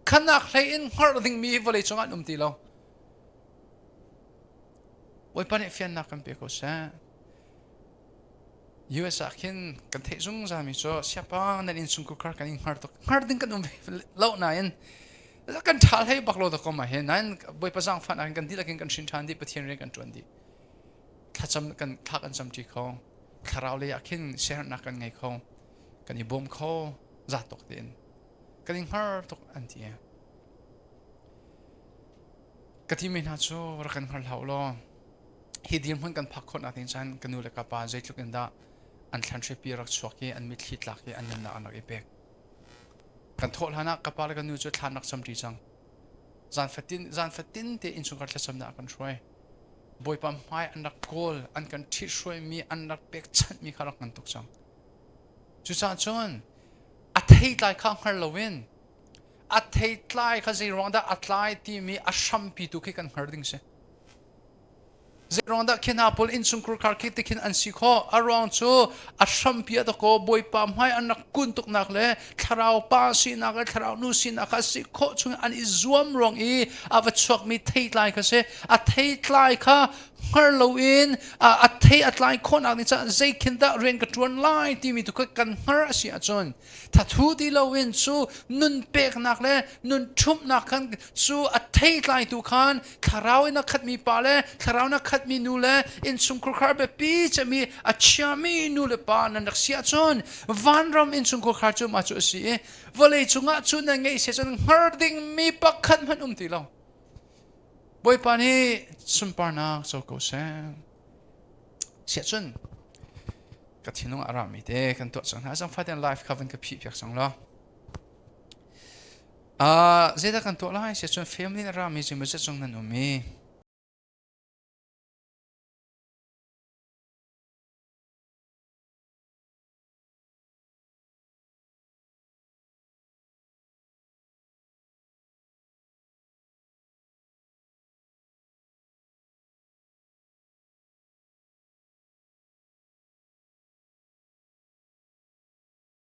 ขนักเลยอินฮาร์ดิงมีวเลยจงอันตีเราบอยปฏิเฟียนนักกันเปียกโซ่ US อาคินกันเทจุงจามิโซเสียปังนั่นอินสุงคุรคาร์กันอินฮาร์ตฮาร์ดิงกันเล่าหน่อยแล้วกันทัลให้บักโลตะกมาเห็นนั่นบอยภาษาฟันกันดีละกันชินชันดีปะเทียนเรียกันจวนดีถ้าจำกันถ้ากันจำที่เขาคาราวเลยอาคินเสียนักกันไงเขากันอีบ่มเขาจัดตกเด่นกันอินฮาร์ตกอันที่กันที่ไม่น่าโจรักกันฮาร์เหล่าล้อฮิดีมมันกันพักคนอาทิตย์จันกันนูเลกับปาใจทุกคนได้อันทันเชปีรักสวกีอันมิดฮิตลักอันนั้นนักนักเอเปกกันโทษหานักกับปาเลกันนูจุดทานนักสมดีจังจานฟัดตินเตอินสุกัดเลสมนักกันช่วยบอยปั๊มไม้อันนักโกลอันกันที่ช่วยมีอันนักเปกชันมีขรักกันตุกจังจุดจานจวนอัฐิไลข้างฮาร์โลวินอัฐิไลข้าจะรองได้อัฐิที่มีอาชัมปีตุกิกันฮาร์ดิงเซเจรองดักขินอาพลอินสุงครูคาร์คิดขินอันสิโคอารองชูอาชัมพิอาตโกบอยปามให้อันนักกุนตุกนักเลยทาราวป้าสินักเลยทาราวนูสินักสิโคชุงอันอิจวมรองอาวัชวกมีเทย์ไลค์ก็เสอาเทย์ไลค์ค่ะฮาร์โลวินอาเทย์อัตไลค์คนอันนี้จะเจคินดาเรียนกับจวนไลน์ที่มีตุกกันฮาร์สิอาจนถ้าทูดีโลวินชูนุนเปกนักเลยนุนชุบนักกันชูอาเทย์ไลค์ตุกันทาราวนักขัดมีปาเลยทาราวนักขัดมีนูเลอินสุงคุรคาร์เบปีจะมีอาชามีนูเลปานันนักเสียจนวันรำอินสุงคุรคาร์จูมาจุสีวเลยจุงะจุนังไงเสียจนฮาร์ดิงมีปักขัดมันตีเราบอยปานีสุนปานาโซโกเซเสียจนกัทินุงอารามิเดกันตัวสังหาสังฟัดในไลฟ์คับวันกับพี่เพียกสังล้อเจดกันตัวไลฟ์เสียจนเฟมิลีอารามิจิมเจจงนันอุมี